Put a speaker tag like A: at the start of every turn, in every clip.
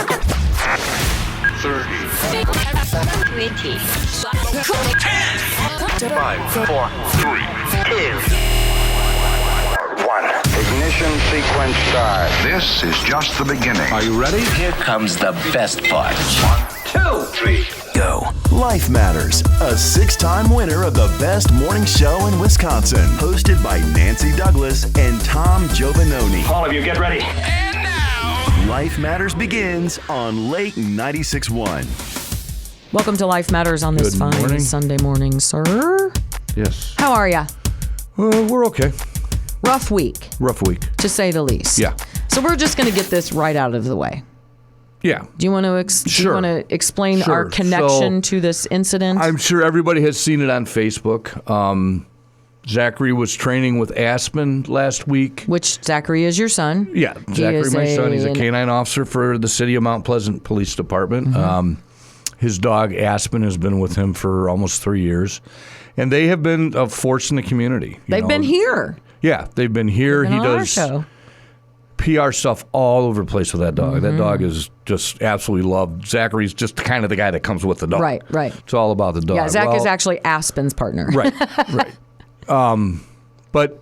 A: 30.
B: 20.
A: 5, 4, 3,
B: 2.
C: 1. Ignition sequence start.
A: This is just the beginning.
D: Are you ready?
E: Here comes the best part.
A: 1, 2, 3.
E: Go.
F: Life Matters, a 6-time winner of the best morning show in Wisconsin. Hosted by Nancy Douglas and Tom Giovanoni.
G: All of you, get ready.
A: And now,
F: Life Matters begins on Lake 96.1.
H: Welcome to Life Matters on this
D: Good
H: fine
D: morning.
H: Sunday morning, sir.
D: Yes.
H: How are ya?
D: We're okay.
H: Rough week,
D: Rough week.
H: to say the least.
D: Yeah.
H: So we're just going to get this right out of the way.
D: Yeah.
H: Do you want to explain
D: Sure.
H: our connection
D: So,
H: to this incident?
D: I'm sure everybody has seen it on Facebook. Zachary was training with Aspen last week.
H: Which Zachary is your son.
D: Yeah,
H: He
D: Zachary,
H: is
D: my son. He's a canine officer for the City of Mount Pleasant Police Department.
H: Mm-hmm.
D: His dog, Aspen, has been with him for almost 3 years. And they have been a force in the community.
H: They've been here.
D: Yeah, they've been here.
H: Been
D: He
H: on our
D: does
H: show.
D: PR stuff all over the place with that dog.
H: Mm-hmm.
D: That dog is just absolutely loved. Zachary's just kind of the guy that comes with the dog.
H: Right.
D: It's all about the dog.
H: Yeah, Zach is actually Aspen's partner.
D: Right. But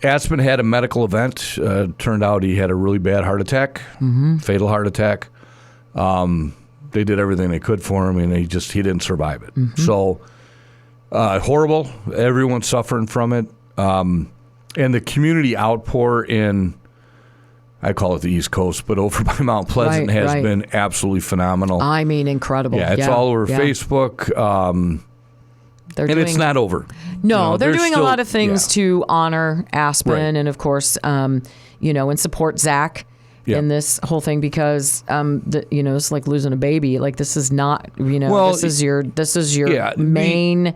D: Aspen had a medical event. Turned out he had a really bad heart attack, fatal heart attack. They did everything they could for him, and he didn't survive it. So horrible. Everyone's suffering from it. And the community outpour in, I call it the East Coast, but over by Mount Pleasant has been absolutely phenomenal.
H: I mean, incredible.
D: Yeah, it's all over Facebook. It's not over.
H: No, they're doing a lot of things
D: yeah.
H: to honor Aspen
D: Right.
H: and, of course, and support Zach in this whole thing because, it's like losing a baby. Like, this is not, this is your main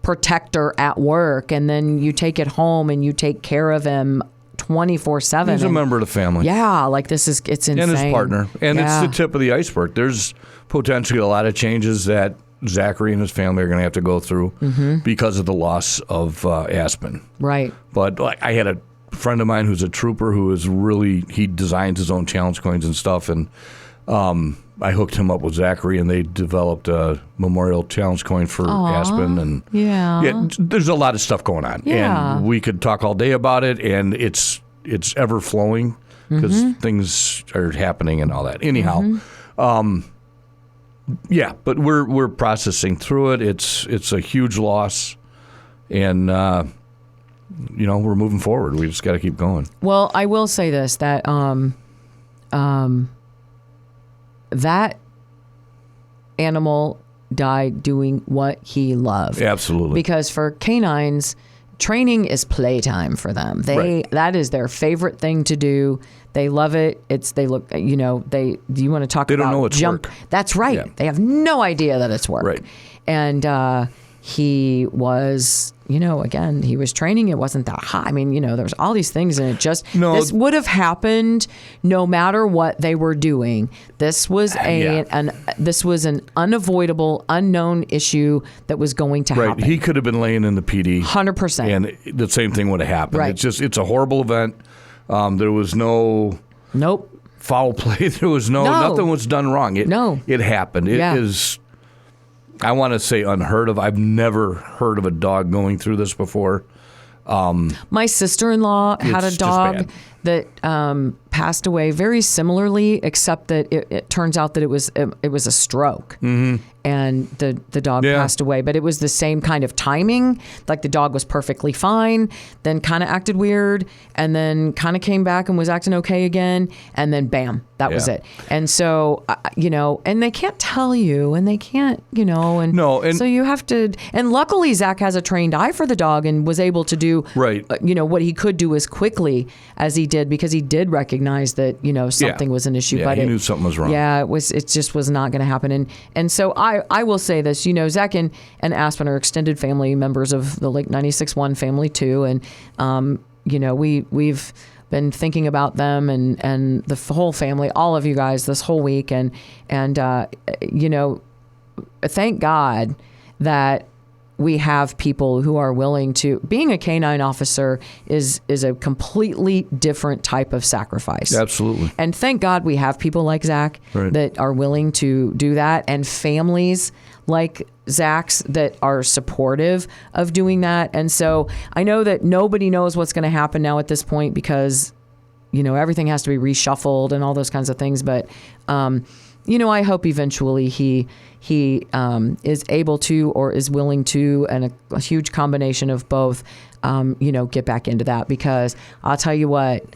H: protector at work, and then you take it home and you take care of him 24/7.
D: He's a member of the family.
H: Yeah, like it's insane.
D: And his partner. And it's the tip of the iceberg. There's potentially a lot of changes that Zachary and his family are going to have to go through because of the loss of Aspen.
H: Right.
D: But I had a friend of mine who's a trooper who is he designs his own challenge coins and stuff, and I hooked him up with Zachary, and they developed a memorial challenge coin for Aspen. And there's a lot of stuff going on.
H: Yeah.
D: And we could talk all day about it, and it's ever flowing because things are happening and all that. Anyhow, but we're processing through it. It's a huge loss, and we're moving forward. We just got to keep going.
H: Well, I will say this, that that animal died doing what he loved.
D: Absolutely.
H: Because for canines, training is playtime for them. That is their favorite thing to do. They love it. Do you want to talk about
D: They don't know it's
H: jump?
D: work.
H: That's right.
D: Yeah.
H: They have no idea that it's work.
D: Right.
H: And he was, again, he was training. It wasn't that high. I mean, there's all these things, and this would have happened no matter what they were doing. This was this was an unavoidable, unknown issue that was going to happen.
D: He could have been laying in the PD.
H: 100%.
D: And the same thing would have happened.
H: Right.
D: It's a horrible event. There was no foul play. There was nothing was done wrong. It happened. It is, I want to say, unheard of. I've never heard of a dog going through this before.
H: My sister-in-law had a
D: It's just
H: dog
D: bad.
H: that passed away very similarly, except that it turns out that it was a stroke, and the dog passed away. But it was the same kind of timing. Like, the dog was perfectly fine, then kind of acted weird, and then kind of came back and was acting okay again, and then bam, that was it. And so and they can't tell you, and they can't, so you have to. And luckily, Zach has a trained eye for the dog and was able to do what he could do as quickly as he did, because he did recognize that something was an issue.
D: Yeah,
H: but
D: he knew something was wrong.
H: Yeah, it just was not going to happen. And so I will say this, Zach and Aspen are extended family members of the Lake 96.1 family too, and we've been thinking about them and the whole family, all of you guys, this whole week, and thank God that we have people who are willing to. Being a canine officer is a completely different type of sacrifice.
D: Absolutely.
H: And thank God we have people like Zach that are willing to do that, and families like Zach's that are supportive of doing that. And so I know that nobody knows what's going to happen now at this point because, everything has to be reshuffled and all those kinds of things. But, I hope eventually he is able to or is willing to, and a huge combination of both, get back into that, because I'll tell you what,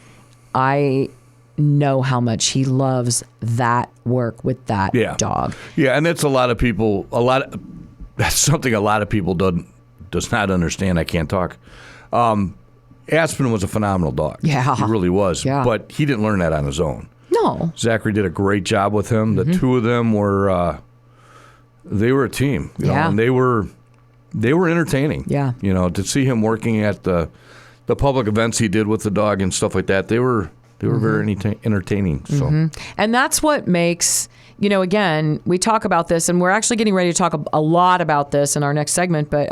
H: I know how much he loves that work with that dog.
D: Yeah, and that's a lot of people. That's something a lot of people does not understand. I can't talk. Aspen was a phenomenal dog.
H: Yeah,
D: he really was.
H: Yeah.
D: But he didn't learn that on his own.
H: No,
D: Zachary did a great job with him. The two of them were they were a team. You know, and they were entertaining.
H: Yeah,
D: to see him working at the public events he did with the dog and stuff like that. They were very entertaining. So,
H: and that's what makes, again, we talk about this, and we're actually getting ready to talk a lot about this in our next segment. But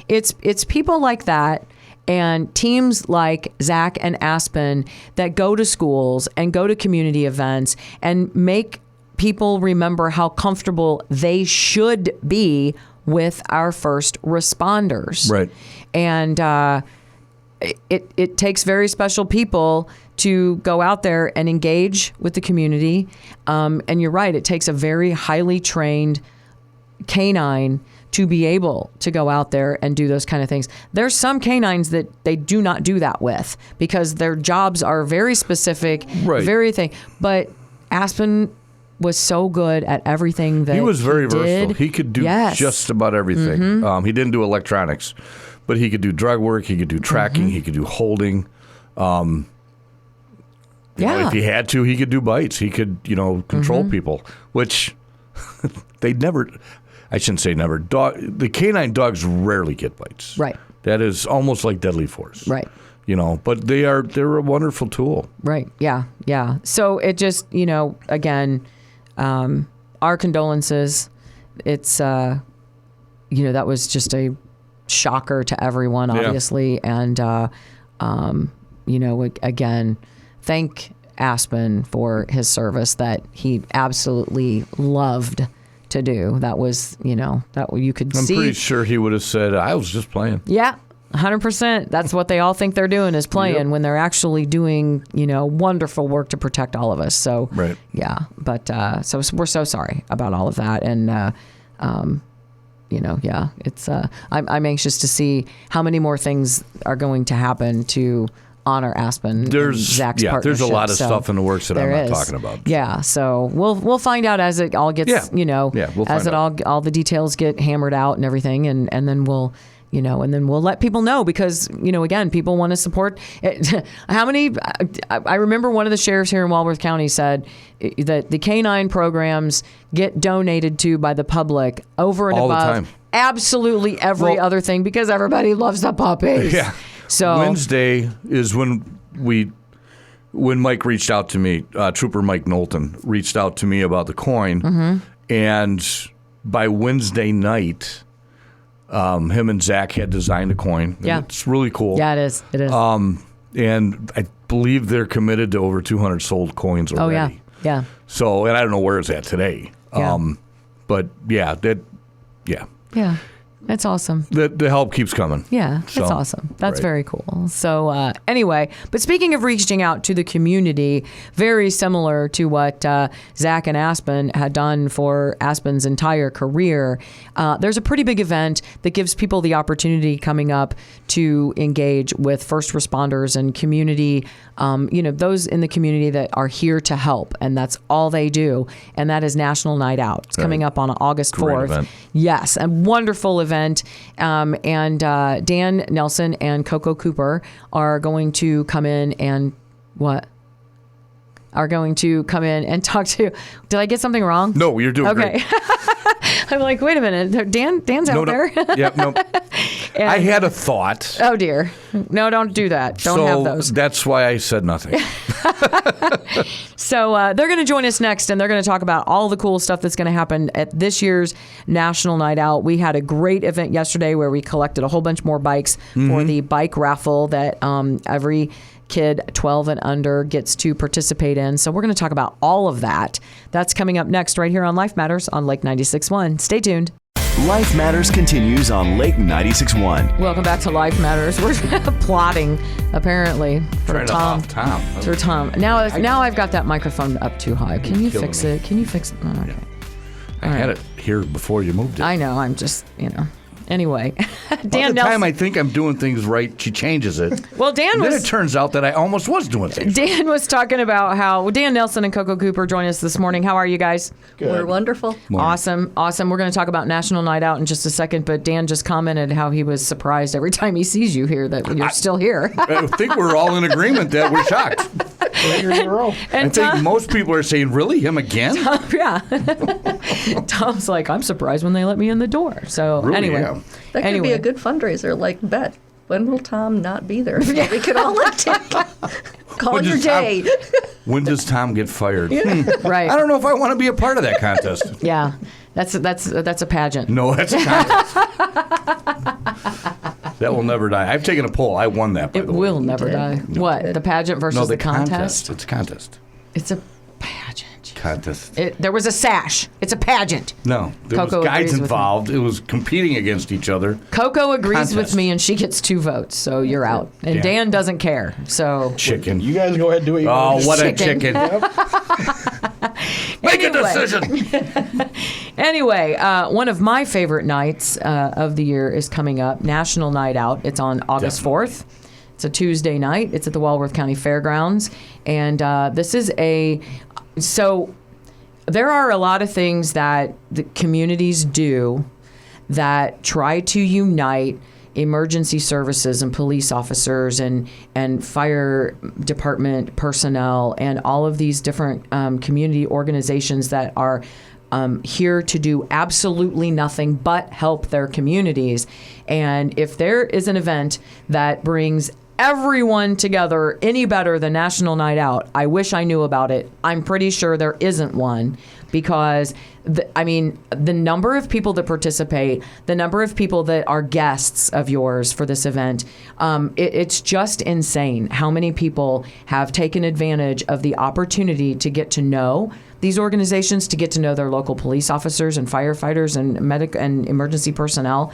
H: it's people like that and teams like Zach and Aspen that go to schools and go to community events and make people remember how comfortable they should be with our first responders.
D: Right.
H: And it takes very special people to go out there and engage with the community. And you're right, it takes a very highly trained canine to be able to go out there and do those kind of things. There's some canines that they do not do that with because their jobs are very specific, very thing. But Aspen was so good at everything that
D: he was very versatile.
H: did.
D: He could do just about everything. He didn't do electronics, but he could do drug work. He could do tracking. He could do holding. If he had to, he could do bites. He could, control people, which they never. I shouldn't say never. The canine dogs rarely get bites.
H: Right.
D: That is almost like deadly force.
H: Right.
D: But they're a wonderful tool.
H: Right. Yeah. Yeah. So it just, again, our condolences. It's, that was just a shocker to everyone, obviously. And, again, thank Aspen for his service that he absolutely loved to do. That was, that you could see.
D: I'm pretty sure he would have said, I was just playing.
H: Yeah. 100%. That's what they all think they're doing is playing when they're actually doing, wonderful work to protect all of us. So, yeah. But so we're so sorry about all of that. And, it's I'm anxious to see how many more things are going to happen to honor Aspen and Zach's partnership.
D: There's a lot of stuff in the works that I'm not talking about.
H: Yeah, so we'll find out as it all gets, as it all the details get hammered out and everything, and then we'll let people know because, again, people want to support it. I remember one of the sheriffs here in Walworth County said that the canine programs get donated to by the public over and
D: all
H: above
D: the time.
H: Absolutely every other thing because everybody loves the puppies.
D: Yeah.
H: So
D: Wednesday is when Mike reached out to me, Trooper Mike Knowlton reached out to me about the coin, and by Wednesday night, him and Zach had designed a coin.
H: Yeah,
D: it's really cool.
H: Yeah, it is. It is.
D: And I believe they're committed to over 200 sold coins already.
H: Oh yeah.
D: So, and I don't know where it's at today.
H: Yeah.
D: But yeah.
H: Yeah. That's awesome.
D: The help keeps coming.
H: Yeah, that's awesome. That's very cool. So anyway, but speaking of reaching out to the community, very similar to what Zach and Aspen had done for Aspen's entire career, there's a pretty big event that gives people the opportunity coming up to engage with first responders and community, those in the community that are here to help. And that's all they do. And that is National Night Out. It's coming up on August 4th.
D: Event.
H: Yes, a wonderful event. And Dan Nelson and Koko Cooper are going to come in and are going to come in and talk to. Did I get something wrong?
D: No, you're doing
H: great. I'm like, wait a minute. Dan's out there.
D: Yeah, no. I had a thought.
H: Oh, dear. No, don't do that. Don't have those.
D: That's why I said nothing.
H: So they're going to join us next, and they're going to talk about all the cool stuff that's going to happen at this year's National Night Out. We had a great event yesterday where we collected a whole bunch more bikes for the bike raffle that every kid 12 and under gets to participate in. So we're going to talk about all of that. That's coming up next right here on Life Matters on Lake 96.1. Stay tuned.
F: Life Matters continues on Lake 96.1.
H: Welcome back to Life Matters. We're plotting, apparently, for
D: Trying to
H: Tom.
D: off Tom.
H: For Tom. Now I've got that microphone up too high. Can you fix it? Can you fix it? Oh, okay.
D: I had it here before you moved it.
H: I know. I'm just, Anyway, Dan
D: By the time
H: Nelson.
D: I think I'm doing things right, she changes it.
H: Well, Dan
D: Then
H: was.
D: it turns out that I almost was doing things.
H: Dan was talking about how Dan Nelson and Koko Cooper join us this morning. How are you guys?
G: We're wonderful.
H: Awesome. We're going to talk about National Night Out in just a second, but Dan just commented how he was surprised every time he sees you here that you're still here.
D: I think we're all in agreement that we're shocked.
H: And
D: I think most people are saying, really, him again?
H: yeah. Tom's like, I'm surprised when they let me in the door. So
D: Really,
H: anyway.
D: yeah.
G: That could be a good fundraiser, like bet. When will Tom not be there? So we could all call
D: When
G: your
D: does Tom-
G: day.
D: When does Tom get fired?
H: Right.
D: I don't know if I want to be a part of that contest.
H: Yeah. That's a pageant.
D: No, that's a contest. That will never die. I've taken a poll. I won that, by
H: It
D: the way.
H: will never die. What? The pageant versus
D: No,
H: the contest?
D: It's a contest.
H: It's a pageant.
D: Contest.
H: There was a sash. It's a pageant.
D: No, there
H: Coco
D: was
H: agrees
D: guys
H: with me.
D: involved. It was competing against each other.
H: Coco agrees with
D: Contest.
H: me, and she gets 2 votes, so you're out. And
D: Yeah.
H: Dan doesn't care. So
D: Chicken.
I: You guys go ahead and do what you want.
D: Oh, what a
H: Chicken.
D: chicken. Make a
H: Anyway.
D: decision.
H: Anyway, one of my favorite nights of the year is coming up, National Night Out. It's on August 4th. It's a Tuesday night. It's at the Walworth County Fairgrounds. And this is so there are a lot of things that the communities do that try to unite emergency services and police officers and fire department personnel and all of these different community organizations that are here to do absolutely nothing but help their communities. And if there is an event that brings everyone together any better than National Night Out, I wish I knew about it. I'm pretty sure there isn't one because the number of people that participate, the number of people that are guests of yours for this event, it's just insane how many people have taken advantage of the opportunity to get to know these organizations, to get to know their local police officers and firefighters and medic and emergency personnel.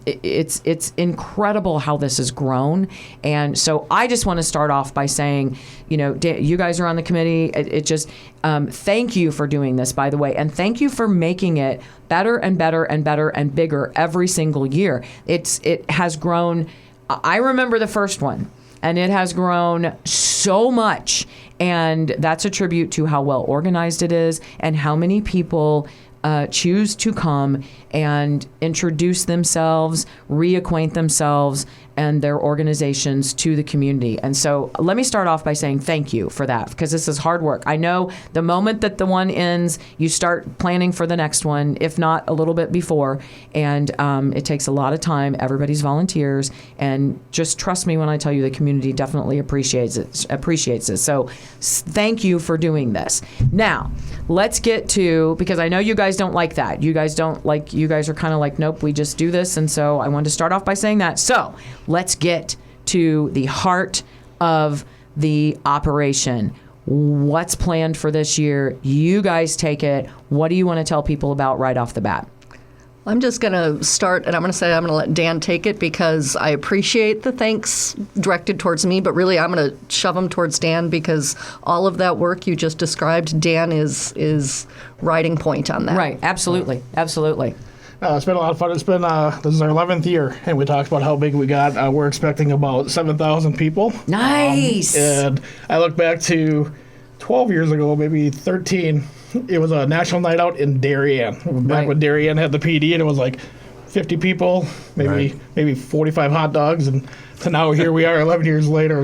H: It's incredible how this has grown. And so I just want to start off by saying, you guys are on the committee. It just thank you for doing this, by the way, and thank you for making it better and better and better and bigger every single year. It has grown. I remember the first one, and it has grown so much. And that's a tribute to how well organized it is and how many people choose to come and introduce themselves, reacquaint themselves and their organizations to the community. And so let me start off by saying thank you for that, because this is hard work. I know the moment that the one ends, you start planning for the next one, if not a little bit before. And it takes a lot of time. Everybody's volunteers. And just trust me when I tell you the community definitely appreciates it. So thank you for doing this. Now, let's get to, because I know you guys don't like that. You guys are kind of like, nope, we just do this. And so I wanted to start off by saying that. So let's get to the heart of the operation. What's planned for this year? You guys take it. What do you want to tell people about right off the bat?
G: I'm just going to start, and I'm going to let Dan take it because I appreciate the thanks directed towards me, but really I'm going to shove them towards Dan because all of that work you just described, Dan is riding point on that.
H: Right. Absolutely. Absolutely.
I: It's been a lot of fun. It's been this is our 11th year, and we talked about how big we got. We're expecting about 7,000 people.
H: Nice.
I: And I look back to 12 years ago, maybe 13. It was a national night out in Darien. Back when Darien had the PD, and it was like 50 people, maybe 45 hot dogs, and to now here we are 11 years later,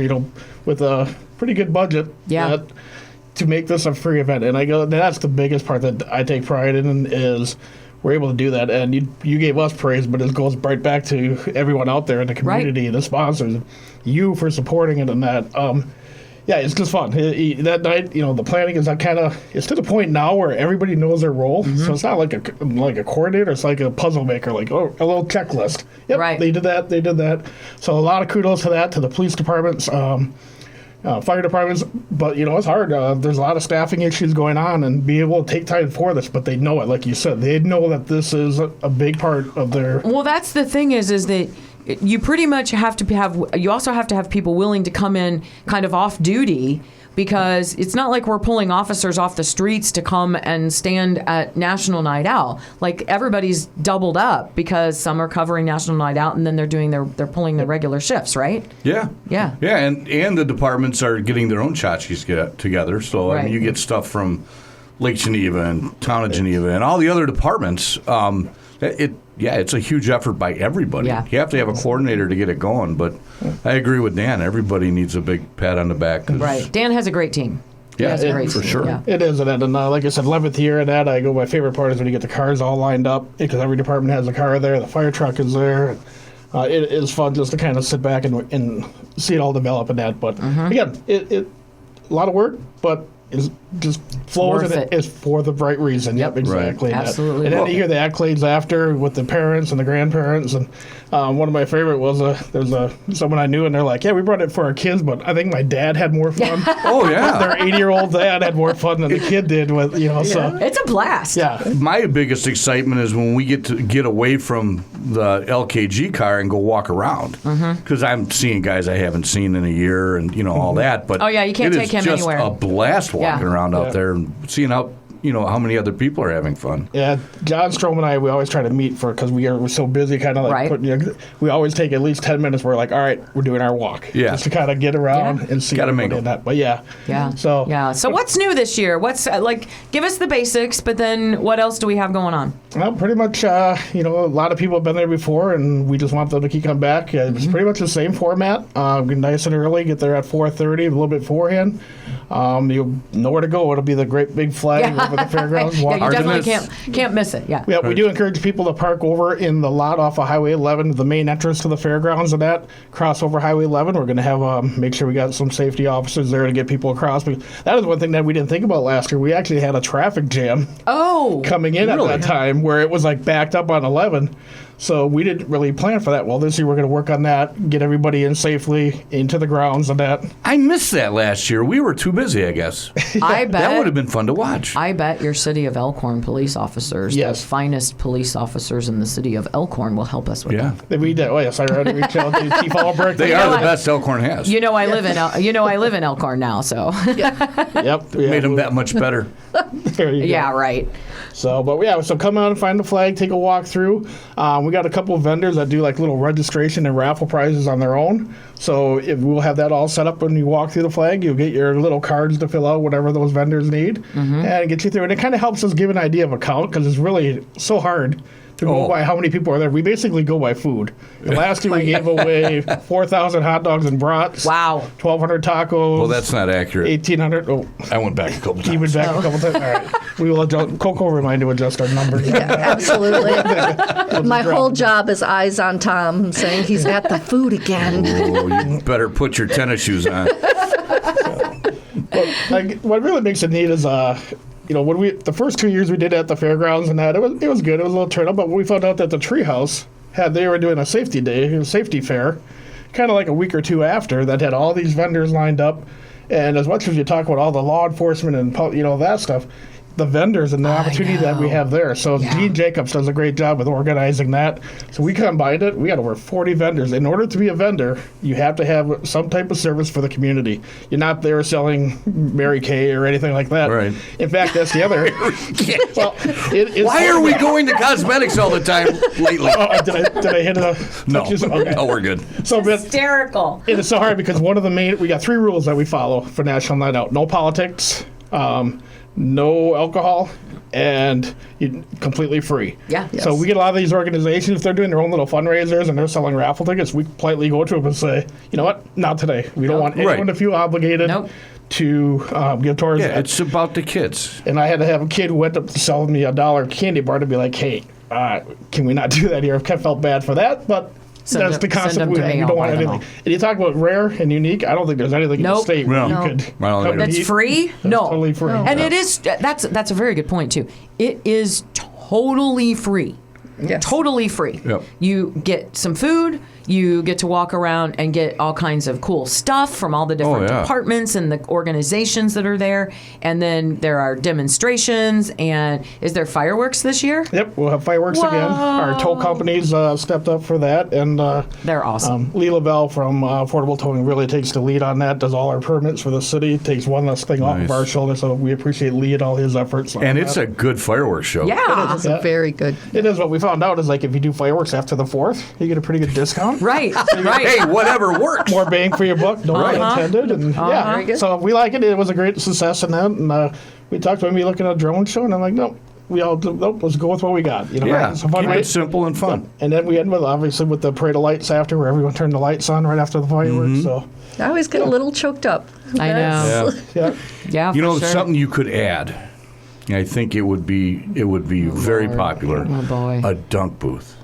I: with a pretty good budget.
H: Yeah.
I: To make this a free event. And that's the biggest part that I take pride in is we're able to do that. And you gave us praise, but it goes right back to everyone out there in the community, the sponsors, you for supporting it and that. Yeah, it's just fun. That night, the planning is it's to the point now where everybody knows their role. So it's not like a coordinator. It's like a puzzle maker, like a little checklist. Yep,
H: right.
I: They did that. So a lot of kudos to that, to the police departments, fire departments. But, it's hard. There's a lot of staffing issues going on, and be able to take time for this. But they know it, like you said. They know that this is a big part of their...
H: Well, that's the thing is that you pretty much have to you also have to have people willing to come in kind of off duty, because it's not like we're pulling officers off the streets to come and stand at National Night Out. Like, everybody's doubled up because some are covering National Night Out and then they're pulling their regular shifts, right?
D: Yeah.
H: Yeah.
D: Yeah, and the departments are getting their own tchotchkes together. So, I mean, you get stuff from Lake Geneva and Town of Geneva and all the other departments. It's a huge effort by everybody.
H: Yeah.
D: You have to have a coordinator to get it going, but I agree with Dan. Everybody needs a big pat on the back.
H: Right. Dan has a great team.
D: Yeah,
H: He has a great
D: for
H: team.
D: sure.
H: Yeah.
I: It is, and like I said, 11th year of that, my favorite part is when you get the cars all lined up, because every department has a car there, the fire truck is there. It is fun just to kind of sit back and see it all develop and that. But again, it a lot of work, but it's just flows
H: worth
I: and
H: it.
I: it's for the right reason. Yep, exactly.
H: Right. Absolutely.
I: And then you hear the accolades after with the parents and the grandparents. And one of my favorite was there's someone I knew, and they're like, yeah, we brought it for our kids, but I think my dad had more fun.
D: Oh, yeah.
I: Their 80-year-old dad had more fun than the kid did with, so.
H: It's a blast.
I: Yeah.
D: My biggest excitement is when we get away from the LKG car and go walk around, because I'm seeing guys I haven't seen in a year and all that. But
H: Oh, yeah, you can't take him
D: it is just
H: anywhere.
D: a blast walking around out
I: Yeah.
D: there and seeing how many other people are having fun.
I: Yeah, John Strom and I, we always try to meet because we're so busy, kind of like
H: Right.
I: we always take at least 10 minutes. We're like, all right, we're doing our walk, just to kind of get around and see.
D: Gotta
I: everybody
D: mingle.
I: in that. But yeah. So
H: what's new this year? What's give us the basics, but then what else do we have going on?
I: Well, pretty much, a lot of people have been there before, and we just want them to keep coming back. It's pretty much the same format. Get nice and early, get there at 4:30, a little bit beforehand. You'll know where to go. It'll be the great big flag over the fairgrounds.
H: Yeah, you
I: Walk-
H: definitely can't miss it. Yeah.
I: Yeah, we do encourage people to park over in the lot off of Highway 11, the main entrance to the fairgrounds and that. Cross over Highway 11. We're going to have make sure we got some safety officers there to get people across. Because that is one thing that we didn't think about last year. We actually had a traffic jam coming in at that time where it was like backed up on 11. So we didn't really plan for that. Well, this year we're going to work on that, get everybody in safely into the grounds and that.
D: I missed that last year. We were too busy, I guess.
H: I bet
D: That would have been fun to watch.
H: I bet your city of Elkhorn police officers, the finest police officers in the city of Elkhorn, will help us with that.
I: We did. Oh yes, I already reached out to Chief Albrecht.
D: They are the best Elkhorn has.
H: I live in Elkhorn now, so
I: Yep.
D: Made them that much better.
I: There you go.
H: yeah, right.
I: So, so come out and find the flag, take a walk through. We got a couple of vendors that do like little registration and raffle prizes on their own. So we'll have that all set up when you walk through the flag. You'll get your little cards to fill out, whatever those vendors need, and get you through. And it kind of helps us give an idea of a count, because it's really so hard to go by how many people are there. We basically go by food. And last year we gave away 4,000 hot dogs and brats.
H: Wow.
I: 1,200 tacos.
D: Well, that's not accurate.
I: 1,800. Oh,
D: I went back a couple times.
I: you went back a couple times. All right. We will adjust. Koko reminded to adjust our numbers.
G: Yeah, absolutely. My whole job is eyes on Tom, saying he's at the food again.
D: Oh, you better put your tennis shoes on.
I: What really makes it neat is when the first 2 years we did it at the fairgrounds and that, it was good. It was a little turnout, but when we found out that the Treehouse they were doing a safety day, a safety fair, kind of like a week or two after, that had all these vendors lined up. And as much as you talk about all the law enforcement and that stuff, the vendors and the opportunity that we have there. So Gene Jacobs does a great job with organizing that. So we combined it. We got over 40 vendors. In order to be a vendor, you have to have some type of service for the community. You're not there selling Mary Kay or anything like that.
D: Right.
I: In fact, that's the other. Well,
D: Why are we going to cosmetics all the time lately?
I: Did I hit a?
D: No.
I: Okay.
D: No, we're good.
I: So
H: Hysterical.
I: it is so hard because one of the we got 3 rules that we follow for National Night Out. No politics, no alcohol, and completely free.
H: Yeah.
I: So we get a lot of these organizations, if they're doing their own little fundraisers and they're selling raffle tickets, we politely go to them and say, you know what, not today. We don't want anyone to feel obligated to give towards that.
D: It's about the kids.
I: And I had to have a kid who went up to sell me $1 candy bar to be like, hey, can we not do that here? I kind of felt bad for that, but that's the concept we have. We don't want anything. And you talk about rare and unique, I don't think there's anything in the state where you could
H: That's free?
I: That's
H: No.
I: totally free.
H: And it is, that's a very good point, too. It is totally free.
G: Yes.
H: Totally free.
D: Yep.
H: You get some food, you get to walk around and get all kinds of cool stuff from all the different departments and the organizations that are there. And then there are demonstrations. And is there fireworks this year?
I: Yep, we'll have fireworks again. Our tow companies stepped up for that. And
H: they're awesome.
I: Lee Lavelle from Affordable Towing really takes the lead on that, does all our permits for the city, takes one less thing off of our shoulder. So we appreciate Lee and all his efforts.
D: And it's a good fireworks show.
H: Yeah.
G: It's a very good.
I: It is. What we found out is like if you do fireworks after the 4th, you get a pretty good discount.
H: Right. Right.
D: Hey, whatever works.
I: More bang for your buck, no pun intended. And
G: Very good.
I: so we like it. It was a great success in that. And we talked about me looking at a drone show, and I'm like, nope. Let's go with what we got. You know,
D: Yeah,
I: it's a fun
D: keep
I: way.
D: it simple and fun.
I: And then we end with obviously with the parade of lights after, where everyone turned the lights on right after the fireworks. So
G: I always get a little choked up.
H: I know. Yeah,
D: You know,
H: for sure.
D: something you could add. I think it would be very popular.
H: Oh, boy.
D: A dunk booth.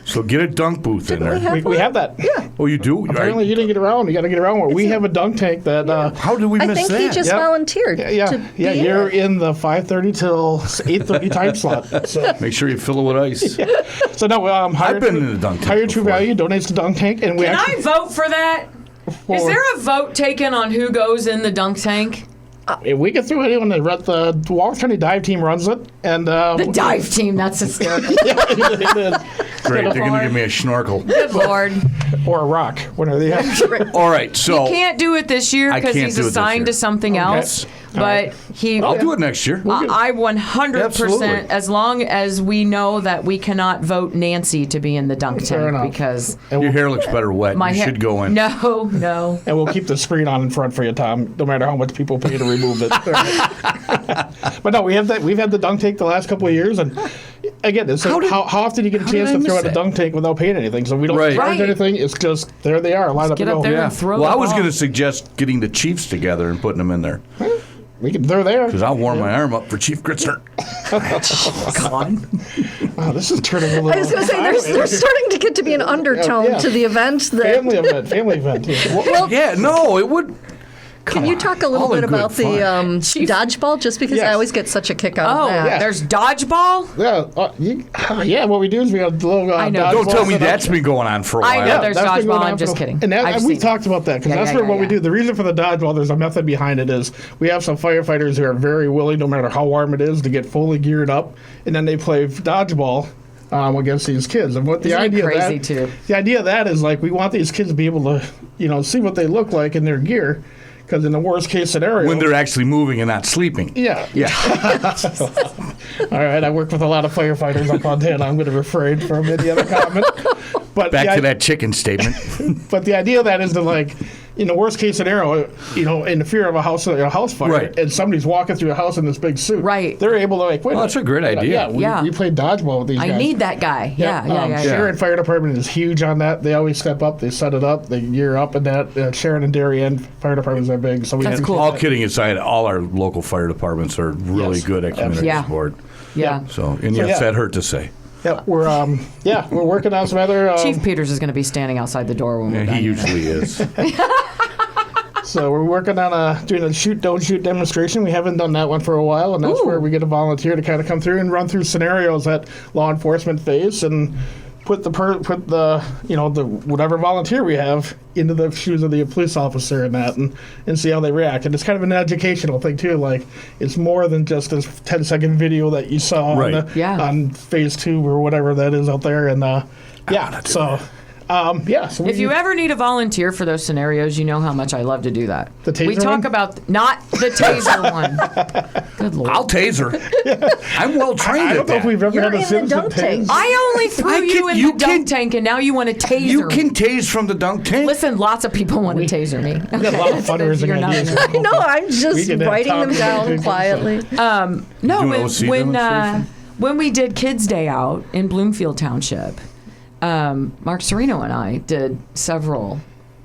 D: So get a dunk booth in there.
I: We have that. Yeah.
D: Oh, you do?
I: Apparently you didn't get around. You got to get around. Where we have a dunk tank that.
D: How did we
G: I
D: miss
G: think
D: that?
G: he just volunteered.
I: Yeah. You're in the 5:30 till 8:30 time slot. So.
D: Make sure you fill it with ice.
I: So no,
D: I've been in the dunk tank
I: Higher True
D: before.
I: Value donates to dunk tank, and we
H: Can
I: actually.
H: I vote for that? Is there a vote taken on who goes in the dunk tank?
I: We get through it when the Walker County dive team runs it, and
H: The dive team, that's hysterical.
I: it is.
D: Great, they're going to give me a snorkel.
H: Good Lord.
I: Or a rock, one or the other.
D: All right, so
H: Can't do it this year
D: I
H: because
D: can't
H: he's
D: do it this
H: assigned
D: year.
H: to something else. But he.
D: I'll do it next year.
H: I 100%,
D: Absolutely.
H: as long as we know that we cannot vote Nancy to be in the dunk
I: Fair
H: tank
I: enough.
H: because
D: Your hair looks better wet.
H: my
D: You
H: hair.
D: should go in.
H: No.
I: And we'll keep the screen on in front for you, Tom, no matter how much people pay to remove it. But no, we have that. We've had the dunk tank the last couple of years, and again, it's like, how often do you get a
D: did
I: chance
D: I
I: to throw
D: miss
I: out a
D: that?
I: dunk tank without paying anything? So we don't
D: Right.
I: charge
H: Right.
I: anything. It's just there they are, lined up
H: get
I: to
H: up
I: go.
H: there
D: Yeah.
H: and throw
D: Well,
H: the
D: I was
H: ball.
D: going to suggest getting the Chiefs together and putting them in there
I: They're there.
D: because I'll warm my arm up for Chief Gritzner.
I: Wow, this is turning a little.
G: I was going to say, there's starting to get to be an undertone
I: Yeah.
G: to the event. That
I: Family event. Yeah.
G: well,
D: Yeah, no, it would.
G: can you talk a little
D: all in
G: bit
D: good
G: about the
D: fun.
G: dodgeball? Just because I
I: Yes.
G: always get such a kick out of that.
H: Oh, there's dodgeball?
I: Yeah, what we do is we have the little.
H: I know.
D: Don't
I: dodgeball
D: tell me
I: set up.
D: that's been going on for a
H: I
D: while.
H: know there's
I: That's been going
H: dodgeball.
I: on
H: I'm just
I: for-
H: kidding.
I: And
H: I've
I: we
H: seen
I: talked about that because that's what we do. The reason for the dodgeball, there's a method behind it. Is we have some firefighters who are very willing, no matter how warm it is, to get fully geared up, and then they play dodgeball against these kids. And what the
H: Isn't it
I: idea
H: crazy,
I: of that,
H: too?
I: the idea of that is like we want these kids to be able to, see what they look like in their gear, because in the worst case scenario,
D: When they're actually moving and not sleeping.
I: yeah. All right, I work with a lot of firefighters up on 10. I'm going to refrain from any other comment. But
D: Back to that chicken statement.
I: But the idea of that is to like, in the worst case scenario, in the fear of a house fire,
D: Right.
I: and somebody's walking through a house in this big suit,
H: Right.
I: They're able to like, wait.
D: Well, that's a great idea.
I: Yeah, we played dodgeball with these guys.
H: I need that guy. Yeah.
I: Sharon Fire Department is huge on that. They always step up. They set it up. They gear up, and that Sharon and Darien Fire Departments are big. So we
H: That's
I: have-
H: cool.
D: All kidding aside, all our local fire departments are really
I: Yes.
D: good at community
H: Yeah.
D: support.
H: Yeah.
D: So, and yes,
I: yeah.
D: that hurt to say.
I: Yeah, we're working on some other.
H: Chief Peters is going to be standing outside the door when we're
D: Yeah,
H: done.
D: he usually is.
I: So we're working on doing a shoot, don't shoot demonstration. We haven't done that one for a while, and that's
H: Ooh.
I: where we get a volunteer to kind of come through and run through scenarios that law enforcement face and put the whatever volunteer we have into the shoes of the police officer and see how they react. And it's kind of an educational thing too. Like it's more than just this 10-second video that you saw
D: Right.
I: on phase 2 or whatever that is out there. And Yeah. So
H: If you ever need a volunteer for those scenarios, you know how much I love to do that.
I: The taser
H: we talk
I: one?
H: about not the taser one. Good Lord.
D: I'll taser. I'm well trained
I: I
D: at
I: don't know if
D: that.
I: we've ever
G: You're
I: had a
G: in the
I: citizen
G: dunk tank.
I: tase.
H: I only threw you in
D: you
H: the dunk
D: can-
H: tank, and now you want to taser
D: You
H: me.
D: can tase from the dunk tank.
H: Listen, lots of people want to taser me.
I: We got a lot of fundraising
H: You're not
I: ideas.
H: in
G: No, I'm
I: We
G: just
I: can have
G: writing them
I: Tom
G: down
I: do
G: quietly.
H: No,
D: doing
H: when
D: OC demonstration?
H: when we did Kids Day out in Bloomfield Township, Mark Serino and I did several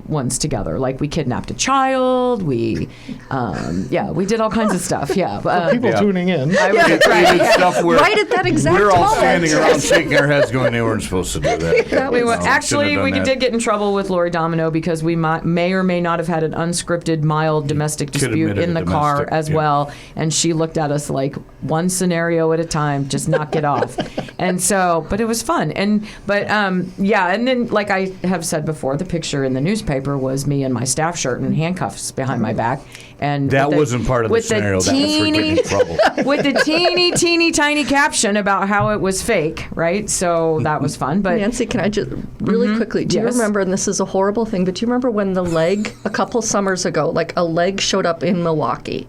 H: ones together. Like we kidnapped a child. We did all kinds of stuff. Yeah,
I: People tuning in.
D: We did stuff where
G: Right at that exact
D: we're all
G: moment.
D: standing around shaking our heads going, they weren't supposed to do that.
G: That
H: We
G: was-
H: were, actually, we did get in trouble with Lori Domino because we may or may not have had an unscripted, mild domestic dispute
D: admitted
H: in
D: a
H: the car
D: domestic,
H: as
D: yeah.
H: well. And she looked at us like one scenario at a time, just knock it off. And so, but it was fun. And then, like I have said before, the picture in the newspaper was me in my staff shirt and handcuffs behind my back. And
D: That
H: with
D: wasn't part of the
H: with
D: scenario. That was for getting in trouble.
H: with the teeny tiny caption about how it was fake, right? So that was fun. But
G: Nancy, can I just really quickly? Do you
H: Yes.
G: remember? And this is a horrible thing, but do you remember when the leg a couple summers ago, like a leg showed up in Milwaukee,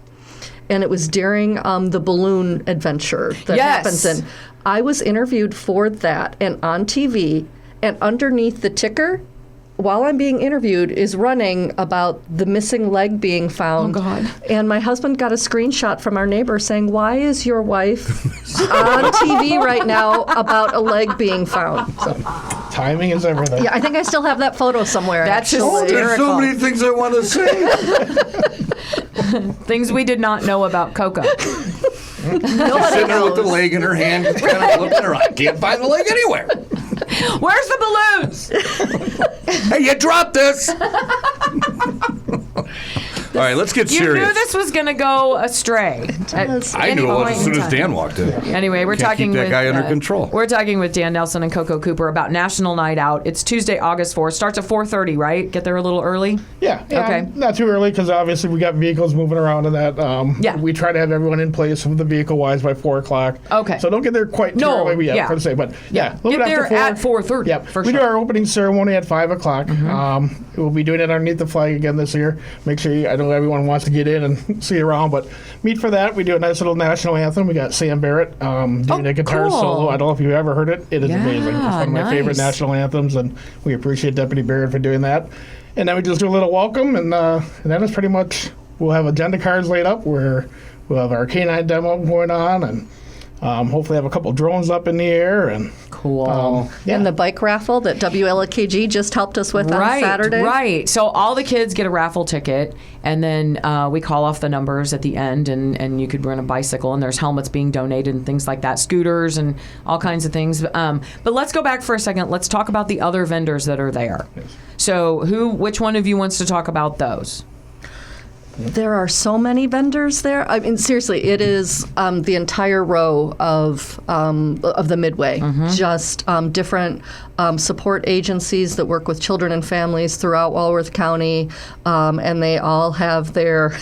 G: and it was during the balloon adventure that
H: Yes.
G: happens. And I was interviewed for that, and on TV, and underneath the ticker, while I'm being interviewed, is running about the missing leg being found.
H: Oh, God.
G: And my husband got a screenshot from our neighbor saying, "Why is your wife on TV right now about a leg being found?" So,
I: Timing is everything.
G: yeah, I think I still have that photo somewhere.
H: That's
G: actually.
D: Oh, there's so
H: Hysterical.
D: many things I want to say.
H: things we did not know about Koko.
G: Nobody
D: Sitting there with the
G: knows.
D: leg in her hand, kind of looking around. I can't find the leg anywhere.
H: Where's the balloons?
D: Hey, you dropped this. All right, let's get
H: You
D: serious.
H: knew this was going to go astray. At
D: I
H: any
D: knew it was
H: point
D: as soon
H: in
D: as
H: time.
D: Dan walked in.
H: Anyway, we're
D: Can't
H: talking
D: keep that
H: with
D: guy under control.
H: We're talking with Dan Nelson and Koko Cooper about National Night Out. It's Tuesday, August 4th. Starts at 4:30, right? Get there a little early.
I: Yeah.
H: Okay.
I: Not too early because obviously we got vehicles moving around and that.
H: Yeah.
I: We try to have everyone in place with the vehicle wise by 4 o'clock.
H: Okay.
I: So don't get there quite too
H: No,
I: early yet,
H: yeah.
I: per se. But yeah, a little
H: Get
I: bit
H: there
I: after 4.
H: at 4:30.
I: Yep.
H: For
I: we
H: sure.
I: do our opening ceremony at 5 o'clock. We'll be doing it underneath the flag again this year. Make sure I know everyone wants to get in and see around, but meet for that. We do a nice little national anthem. We got Sam Barrett doing a guitar
H: cool.
I: solo. I don't know if you've ever heard it. It is
H: Yeah,
I: amazing. It's one of my favorite
H: nice.
I: national anthems, and we appreciate Deputy Barrett for doing that. And then we just do a little welcome, and that is pretty much. We'll have agenda cards laid up where we'll have our canine demo going on, and hopefully have a couple drones up in the air, and
H: Cool.
I: yeah.
G: And the bike raffle that WLKG just helped us with on Saturday.
H: Right. So all the kids get a raffle ticket, and then we call off the numbers at the end, and you could rent a bicycle, and there's helmets being donated and things like that, scooters and all kinds of things. But let's go back for a second. Let's talk about the other vendors that are there. So which one of you wants to talk about those?
G: There are so many vendors there. I mean, seriously, it is the entire row of the Midway. Just different support agencies that work with children and families throughout Walworth County, and they all have their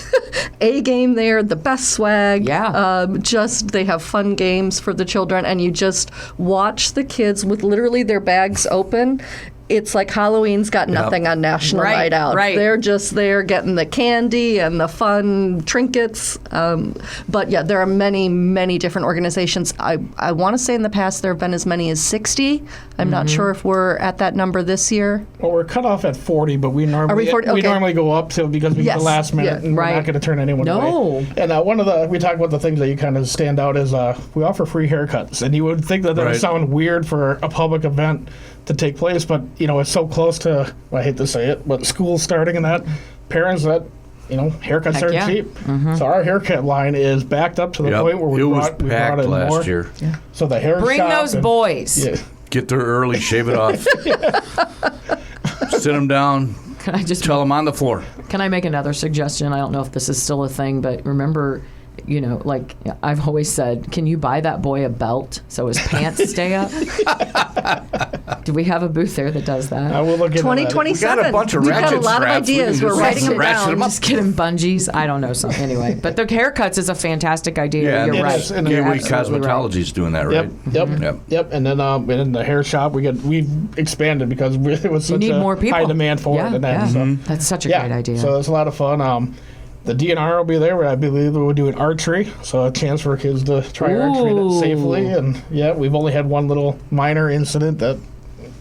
G: A game there, the best swag.
H: Yeah.
G: Just they have fun games for the children, and you just watch the kids with literally their bags open. It's like Halloween's got nothing on National
H: Right,
G: Night Out.
H: right.
G: They're just there getting the candy and the fun trinkets. But yeah, there are many, many different organizations. I want to say in the past there have been as many as 60. I'm not sure if we're at that number this year.
I: Well, we're cut off at 40, but we normally
G: 40?
I: we
G: Okay.
I: normally go up to because we get
G: Yes,
I: the last minute,
G: yeah.
I: and we're
H: Right.
I: not going to turn anyone
H: No.
I: away. And we talk about the things that you kind of stand out is we offer free haircuts, and you would think that would
D: Right.
I: sound weird for a public event to take place, but it's so close to. I hate to say it, but school starting and that parents that. Haircuts
H: Heck
I: aren't
H: yeah.
I: cheap. So our haircut line is backed up to the
D: Yep.
I: point where we
D: it was
I: brought
D: packed
I: in
D: last
I: more.
D: year.
I: So the hair
H: Bring
I: shop
H: those
I: and-
H: boys.
I: Yeah.
D: Get there early, shave it off. Sit them down,
H: Can I just
D: tell them on the floor.
H: Can I make another suggestion? I don't know if this is still a thing, but remember, like I've always said, can you buy that boy a belt so his pants stay up? Do we have a booth there that does that?
I: I will look into that.
G: 2027.
D: We got a bunch of
G: We've got a
D: ratchet
G: lot of
D: straps. We
G: ideas.
D: can
G: We're
D: just
G: writing them
D: ratchet
G: down.
D: them up.
H: Just get him bungees. I don't know something anyway. But the haircuts is a fantastic idea.
D: Yeah,
H: You're
I: it
H: right.
I: is, and
H: You're
D: Gateway
H: absolutely right.
D: Cosmetology is doing that, right?
I: Yep. And then in the hair shop, we've expanded because it was such
H: need
I: a
H: more people.
I: high demand for
H: Yeah,
I: it. And that,
H: yeah.
I: so,
H: That's such a
I: yeah,
H: great idea.
I: So it's a lot of fun. The DNR will be there. I believe we're doing archery, so a chance for kids to try archery
H: Ooh.
I: safely. And yeah, we've only had one little minor incident that.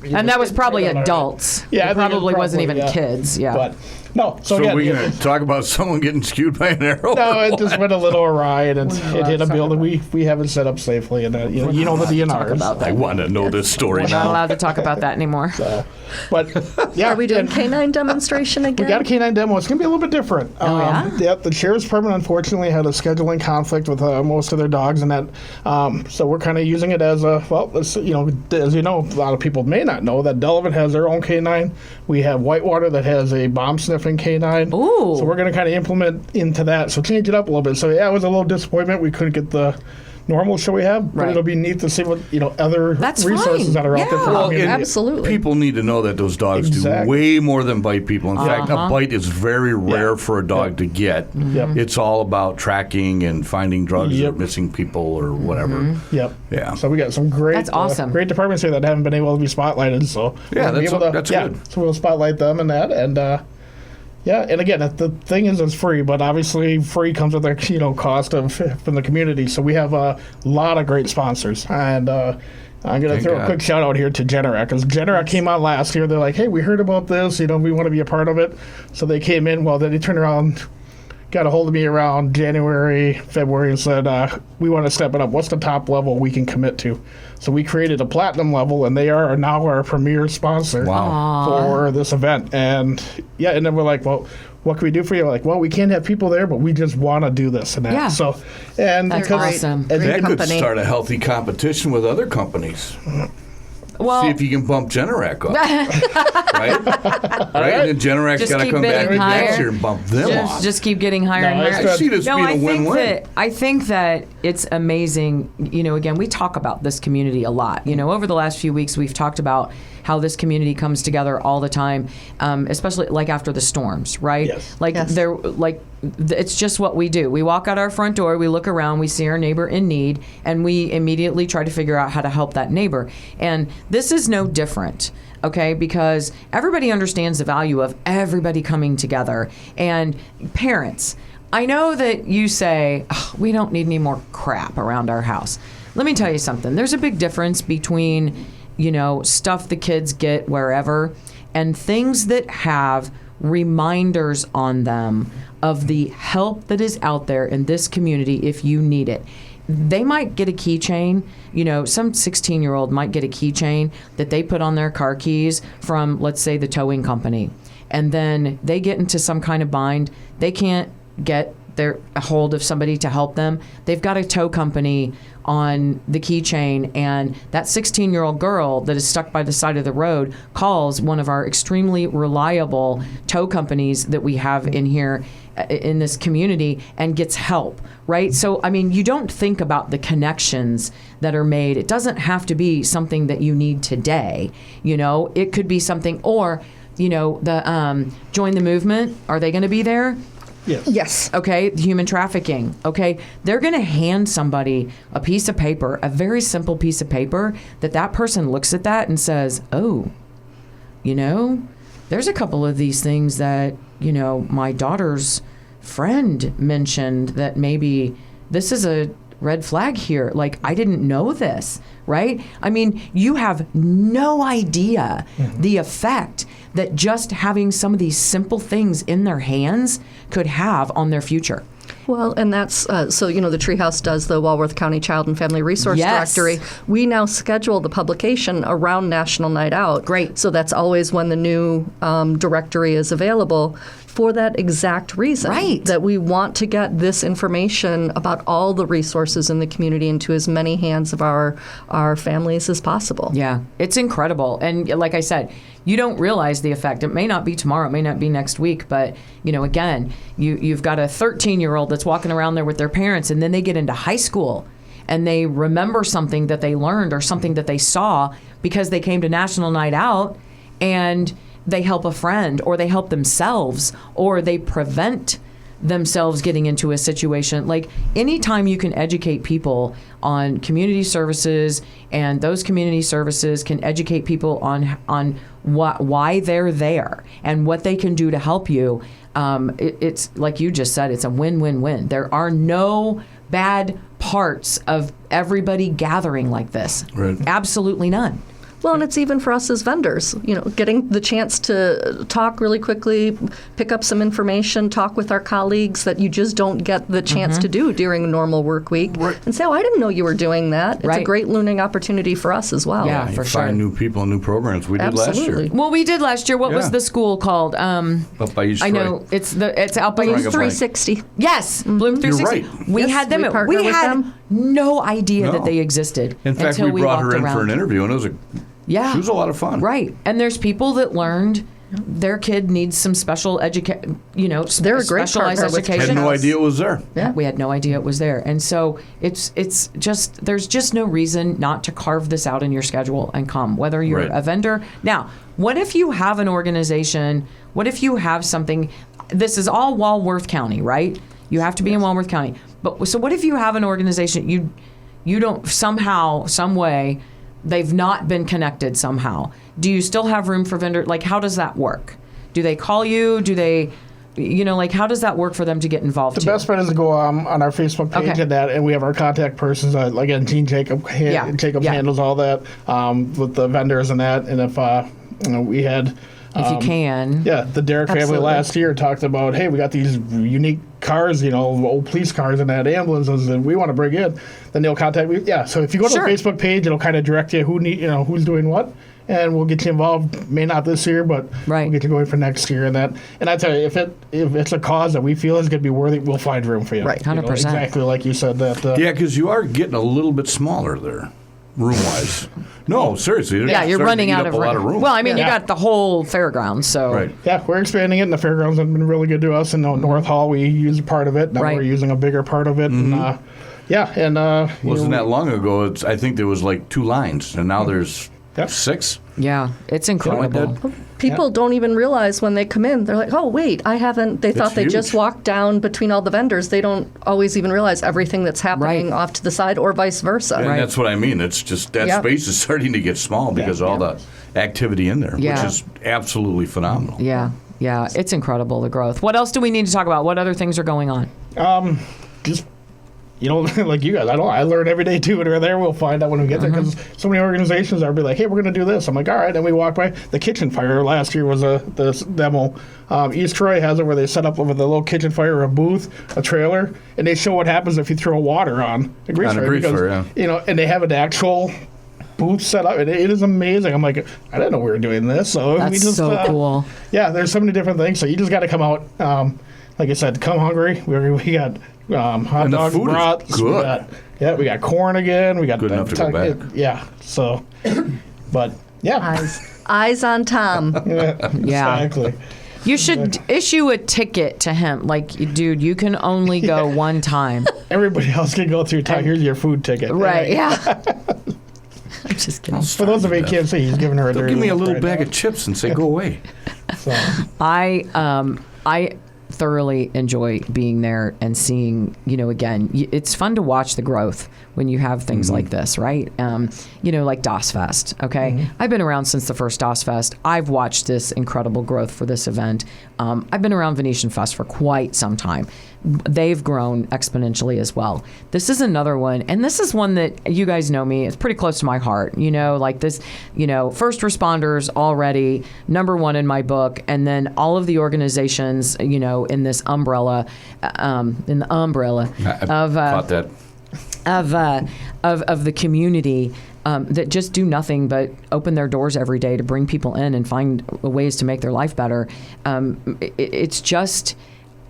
H: And that was probably
I: turned out all right.
H: adults.
I: Yeah, I
H: It
I: think
H: probably wasn't even
I: yeah.
H: kids. Yeah.
I: But no, so
D: So
I: again,
D: we're going to talk about someone getting skewed by an arrow?
I: no, it just went a little awry, and it hit a building we haven't set up safely, and you know the DNRs.
H: about
D: I
H: that.
D: want to know this story
H: We're not
D: now.
H: allowed to talk about that anymore.
I: But yeah,
G: Are we doing
I: and
G: canine demonstration again?
I: we got a canine demo. It's gonna be a little bit different.
H: yeah?
I: The sheriff's department unfortunately had a scheduling conflict with most of their dogs, and that. So we're kind of using it as a as you know, a lot of people may not know that Delavan has their own canine. We have Whitewater that has a bomb sniffing canine.
H: Ooh.
I: So we're gonna kind of implement into that. So change it up a little bit. So yeah, it was a little disappointment. We couldn't get the normal show we have, but
H: Right.
I: it'll be neat to see what other
H: That's
I: resources
H: fine.
I: that are out there for
H: Yeah.
I: the
D: Well,
I: community.
D: and
G: Absolutely.
D: People need to know that those dogs
I: Exactly.
D: do way more than bite people. In fact, a bite is very rare for a dog to get.
I: Yep.
D: It's all about tracking and finding drugs
I: Yep.
D: or missing people or whatever.
I: Yep.
D: Yeah.
I: So we got some great,
H: That's awesome.
I: great departments here that haven't been able to be spotlighted. So
D: Yeah,
I: we'll be
D: that's-
I: able to-
D: that's
I: yeah,
D: good.
I: So we'll spotlight them and that, and yeah, and again, the thing is, it's free, but obviously free comes with a cost from the community. So we have a lot of great sponsors, and I'm going to
D: Thank
I: throw a
D: God.
I: quick shout out here to Generac, because Generac came on last year. They're like, hey, we heard about this, we want to be a part of it. So they came in. Well, then they turned around, got a hold of me around January, February, and said, we want to step it up. What's the top level we can commit to? So we created a platinum level, and they are now our premier sponsor for this event. And yeah, and then we're like, well, what can we do for you? We're like, well, we can't have people there, but we just want to do this and that.
H: Yeah.
I: So, and
H: That's
I: because
H: awesome.
I: and
D: That could
G: company.
D: start a healthy competition with other companies.
H: Well,
D: See if you can bump Generac up. right? Right? And then Generac's
H: Just
D: got to
H: keep
D: come back
H: bidding
D: next
H: higher.
D: year and bump them off.
H: just keep getting higher and
I: No,
H: higher.
I: it's
D: I see this
H: No,
D: being
H: I
D: a
H: think
D: win-win.
H: that it's amazing. Again, we talk about this community a lot. Over the last few weeks, we've talked about how this community comes together all the time, especially like after the storms, right?
I: Yes.
H: Like
G: Yes.
H: it's just what we do. We walk out our front door, we look around, we see our neighbor in need, and we immediately try to figure out how to help that neighbor. And this is no different. Okay, because everybody understands the value of everybody coming together. And parents, I know that you say, we don't need any more crap around our house. Let me tell you something. There's a big difference between, stuff the kids get wherever and things that have reminders on them of the help that is out there in this community if you need it. They might get a keychain, some 16-year-old might get a keychain that they put on their car keys from, let's say, the towing company. And then they get into some kind of bind. They can't get a hold of somebody to help them. They've got a tow company on the keychain, and that 16-year-old girl that is stuck by the side of the road calls one of our extremely reliable tow companies that we have in here in this community and gets help, right? So, you don't think about the connections that are made. It doesn't have to be something that you need today. It could be something, or, the Join the Movement, are they going to be there?
G: Yes.
H: Okay, human trafficking. Okay, they're going to hand somebody a piece of paper, a very simple piece of paper, that person looks at that and says, oh, there's a couple of these things that, my daughter's friend mentioned that maybe this is a red flag here. Like, I didn't know this, right? You have no idea the effect that just having some of these simple things in their hands could have on their future.
G: Well, and that's, the Treehouse does the Walworth County Child and Family Resource
H: Yes.
G: Directory. We now schedule the publication around National Night Out.
H: Great.
G: So that's always when the new directory is available for that exact reason.
H: Right.
G: That we want to get this information about all the resources in the community into as many hands of our families as possible.
H: Yeah, it's incredible. And like I said, you don't realize the effect. It may not be tomorrow, it may not be next week, but again, you've got a 13-year-old that's walking around there with their parents, and then they get into high school and they remember something that they learned or something that they saw because they came to National Night Out, and they help a friend, or they help themselves, or they prevent themselves getting into a situation. Like, anytime you can educate people on community services, and those community services can educate people on why they're there and what they can do to help you, it's like you just said, it's a win-win-win. There are no bad parts of everybody gathering like this.
D: Right.
H: Absolutely none.
G: Well, and it's even for us as vendors, getting the chance to talk really quickly, pick up some information, talk with our colleagues that you just don't get the chance to do during a normal work week, and say, oh, I didn't know you were doing that. It's a great learning opportunity for us as well.
H: Yeah,
D: You
H: for
D: find
H: sure.
D: new people, new programs. We did last year.
H: Well, we did last year. What was
D: Yeah.
H: the school called?
D: Up by East
H: I
D: Troy.
H: know it's out by
D: Bloom
H: East
G: 360.
H: Yes, Bloom 360.
D: right.
H: We
G: Yes,
H: had them.
G: we partner with
H: had
G: them.
H: no idea
D: No.
H: that they existed.
D: In fact,
H: until
D: we brought her
H: walked
D: in for
H: around.
D: an interview, and it was
H: Yeah,
D: she was a lot of fun.
H: right. And there's people that learned their kid needs some special education.
G: They're a great
H: specialized
G: partner with
H: education.
D: Had no idea it was there.
G: Yeah.
H: We had no idea it was there. And so it's just, there's just no reason not to carve this out in your schedule and come, whether you're
D: Right.
H: a vendor. Now, what if you have an organization? What if you have something? This is all Walworth County, right? You have to be in Walworth County. But so what if you have an organization, you don't somehow, some way, they've not been connected somehow. Do you still have room for vendor? Like, how does that work? Do they call you? Do they, how does that work for them to get involved?
I: The best bet is to go on our Facebook page
H: Okay.
I: and we have our contact persons. Again, Gene Jacob handles all that with the vendors and that. And if we had.
H: If you can.
I: Yeah, the Derrick family
G: Absolutely.
I: last year talked about, hey, we got these unique cars, old police cars and that ambulances that we want to bring in. Then they'll contact me. Yeah, so if you go to
H: Sure.
I: the Facebook page, it'll kind of direct you who's doing what, and we'll get you involved. May not this year, but
H: Right.
I: we'll get you going for next year and that. And I tell you, if it's a cause that we feel is going to be worthy, we'll find room for you.
G: Right.
H: 100%.
I: Exactly like you said that.
D: Yeah, because you are getting a little bit smaller there, room-wise. No, seriously. they're
H: Yeah, you're
D: starting to
H: running
D: eat
H: out
D: up
H: of
D: a lot of room.
H: Well, I mean,
I: Yeah.
H: you got the whole fairground, so.
D: Right.
I: Yeah, we're expanding it, and the fairgrounds have been really good to us. And North Hall, we use a part of it. Now
H: Right.
I: we're using a bigger part of it. And,
D: Wasn't that long ago? I think there was like 2 lines, and now there's
I: Yep.
D: 6.
H: Yeah, it's incredible.
G: People don't even realize when they come in, they're like, oh, wait, they thought they just
D: huge.
G: walked down between all the vendors. They don't always even realize everything that's happening
H: Right.
G: off to the side or vice versa.
D: And
H: Right.
D: that's what I mean. It's just that
G: Yep.
D: space is starting to get small because of all the activity in there,
H: Yeah.
D: which is absolutely phenomenal.
H: Yeah, it's incredible, the growth. What else do we need to talk about? What other things are going on?
I: Just like you guys, I learn every day too, and we're there. We'll find out when we get there because so many organizations are be like, "Hey, we're going to do this." I'm like, "All right," and we walk by. The kitchen fire last year was this demo. East Troy has it where they set up over the little kitchen fire a booth, a trailer, and they show what happens if you throw water on a grease
D: On a
I: fire.
D: grease
I: because,
D: fire, yeah.
I: And they have an actual booth set up, and it is amazing. I'm like, I didn't know we were doing this. So
H: That's
I: we just,
H: so cool.
I: Yeah, there's so many different things. So you just got to come out. Like I said, come hungry. We got hot
D: And the
I: dogs,
D: food is
I: brats.
D: good.
I: We got corn again. We got
D: Good enough to go back.
I: Yeah. So, but yeah,
G: Eyes on Tom.
H: Yeah.
I: exactly.
H: You should issue a ticket to him. Like, dude, you can only go one time.
I: Everybody else can go through time. Here's your food ticket.
H: Right, yeah. I'm just kidding.
I: For those of you who can't see, he's giving her a
D: They'll
I: dirty
D: give me a
I: look
D: little
I: right
D: bag
I: now.
D: of chips and say, "Go away."
I: So,
H: I thoroughly enjoy being there and seeing, again, it's fun to watch the growth when you have things like this, right? Like DOS Fest, okay? I've been around since the first DOS Fest. I've watched this incredible growth for this event. I've been around Venetian Fest for quite some time. They've grown exponentially as well. This is another one, and this is one that you guys know me. It's pretty close to my heart. Like this, first responders already #1 in my book, and then all of the organizations, in this umbrella, in the umbrella
D: I caught that.
H: of the community. That just do nothing but open their doors every day to bring people in and find ways to make their life better.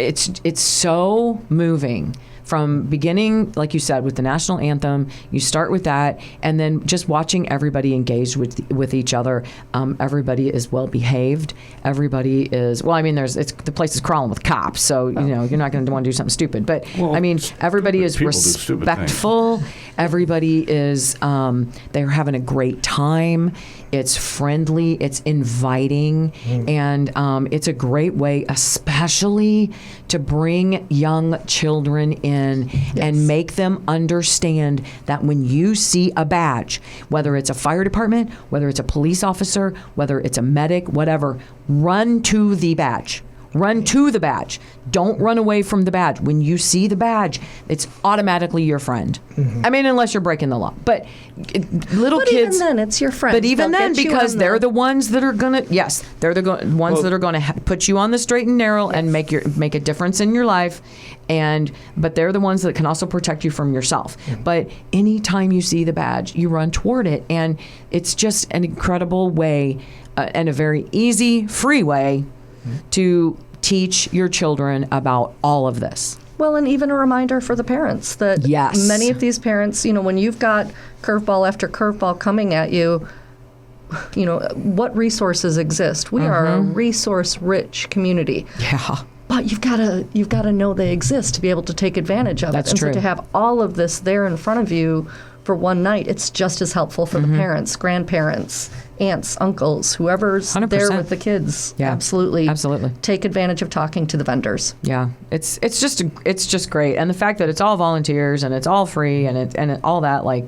H: It's so moving from beginning, like you said, with the national anthem, you start with that, and then just watching everybody engage with each other. Everybody is well behaved. Everybody is, well, I mean, the place is crawling with cops, so you know you're not going to want to do something stupid. But I mean, everybody is respectful. Everybody is they're having a great time. It's friendly, it's inviting, and it's a great way, especially to bring young children in and make them understand that when you see a badge, whether it's a fire department, whether it's a police officer, whether it's a medic, whatever, run to the badge. Run to the badge. Don't run away from the badge. When you see the badge, it's automatically your friend. I mean, unless you're breaking the law. But little kids. But even
G: then, it's your friend.
H: But even then, because they're the ones that are gonna. Yes, they're the ones that are gonna put you on the straight and narrow and make a difference in your life. But they're the ones that can also protect you from yourself. But anytime you see the badge, you run toward it, and it's just an incredible way and a very easy, free way to teach your children about all of this.
G: Well, and even a reminder for the parents that many of these parents, when you've got curveball after curveball coming at you, what resources exist? We are a resource-rich community.
H: Yeah.
G: But you've got to know they exist to be able to take advantage of it.
H: That's
G: and
H: true.
G: So to have all of this there in front of you for one night, it's just as helpful for the parents, grandparents, aunts, uncles, whoever's
H: 100%.
G: there with the kids.
H: Yeah,
G: absolutely take advantage of talking to the vendors.
H: Yeah, it's just great, and the fact that it's all volunteers and it's all free and all that, like,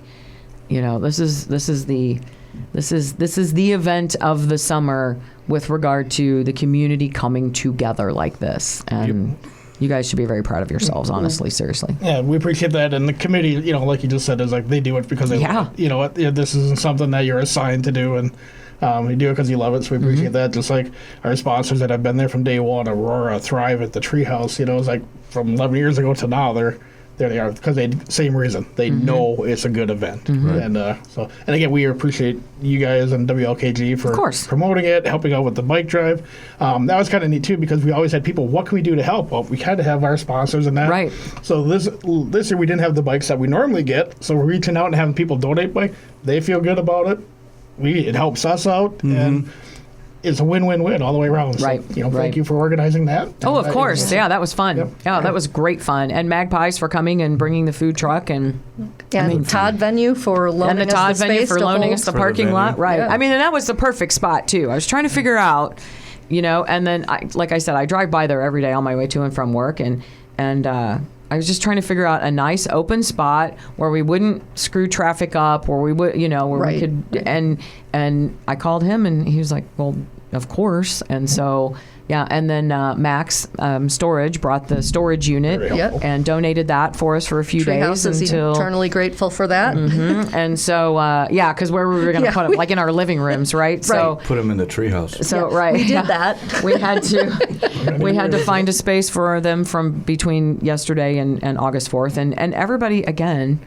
H: this is the event of the summer with regard to the community coming together like this, and. You guys should be very proud of yourselves, honestly, seriously.
I: Yeah, we appreciate that. And the committee, like you just said, is like they do it because they love it. This isn't something that you're assigned to do, and you do it because you love it. So we appreciate that. Just like our sponsors that have been there from day one, Aurora, Thrive at the Treehouse, it's like from 11 years ago to now, there they are because same reason. They know it's a good event. And and again, we appreciate you guys and WLKG for promoting it, helping out with the bike drive. That was kind of neat too because we always had people, what can we do to help? Well, we had to have our sponsors and that.
H: Right.
I: So this year we didn't have the bikes that we normally get, so we're reaching out and having people donate bike. They feel good about it. It helps us out and it's a win-win-win all the way around. So, thank you for organizing that.
H: Oh, of course. Yeah, that was fun.
I: Yep.
H: Yeah, that was great fun. And Magpies for coming and bringing the food truck and
G: Todd Venue for loaning us the
H: parking lot. Right. Yeah. I mean, and that was the perfect spot too. I was trying to figure out, and then like I said, I drive by there every day on my way to and from work, and I was just trying to figure out a nice open spot where we wouldn't screw traffic up, where we would, where we could, and I called him and he was like, well, of course. And so, and then Max Storage brought the storage unit and donated that for us for a few days until
G: eternally grateful for that.
H: And so, because where we were going to put them, like in our living rooms, right? So
D: put them in the treehouse.
H: So
G: we did that.
H: We had to find a space for them from between yesterday and August 4th, and everybody again.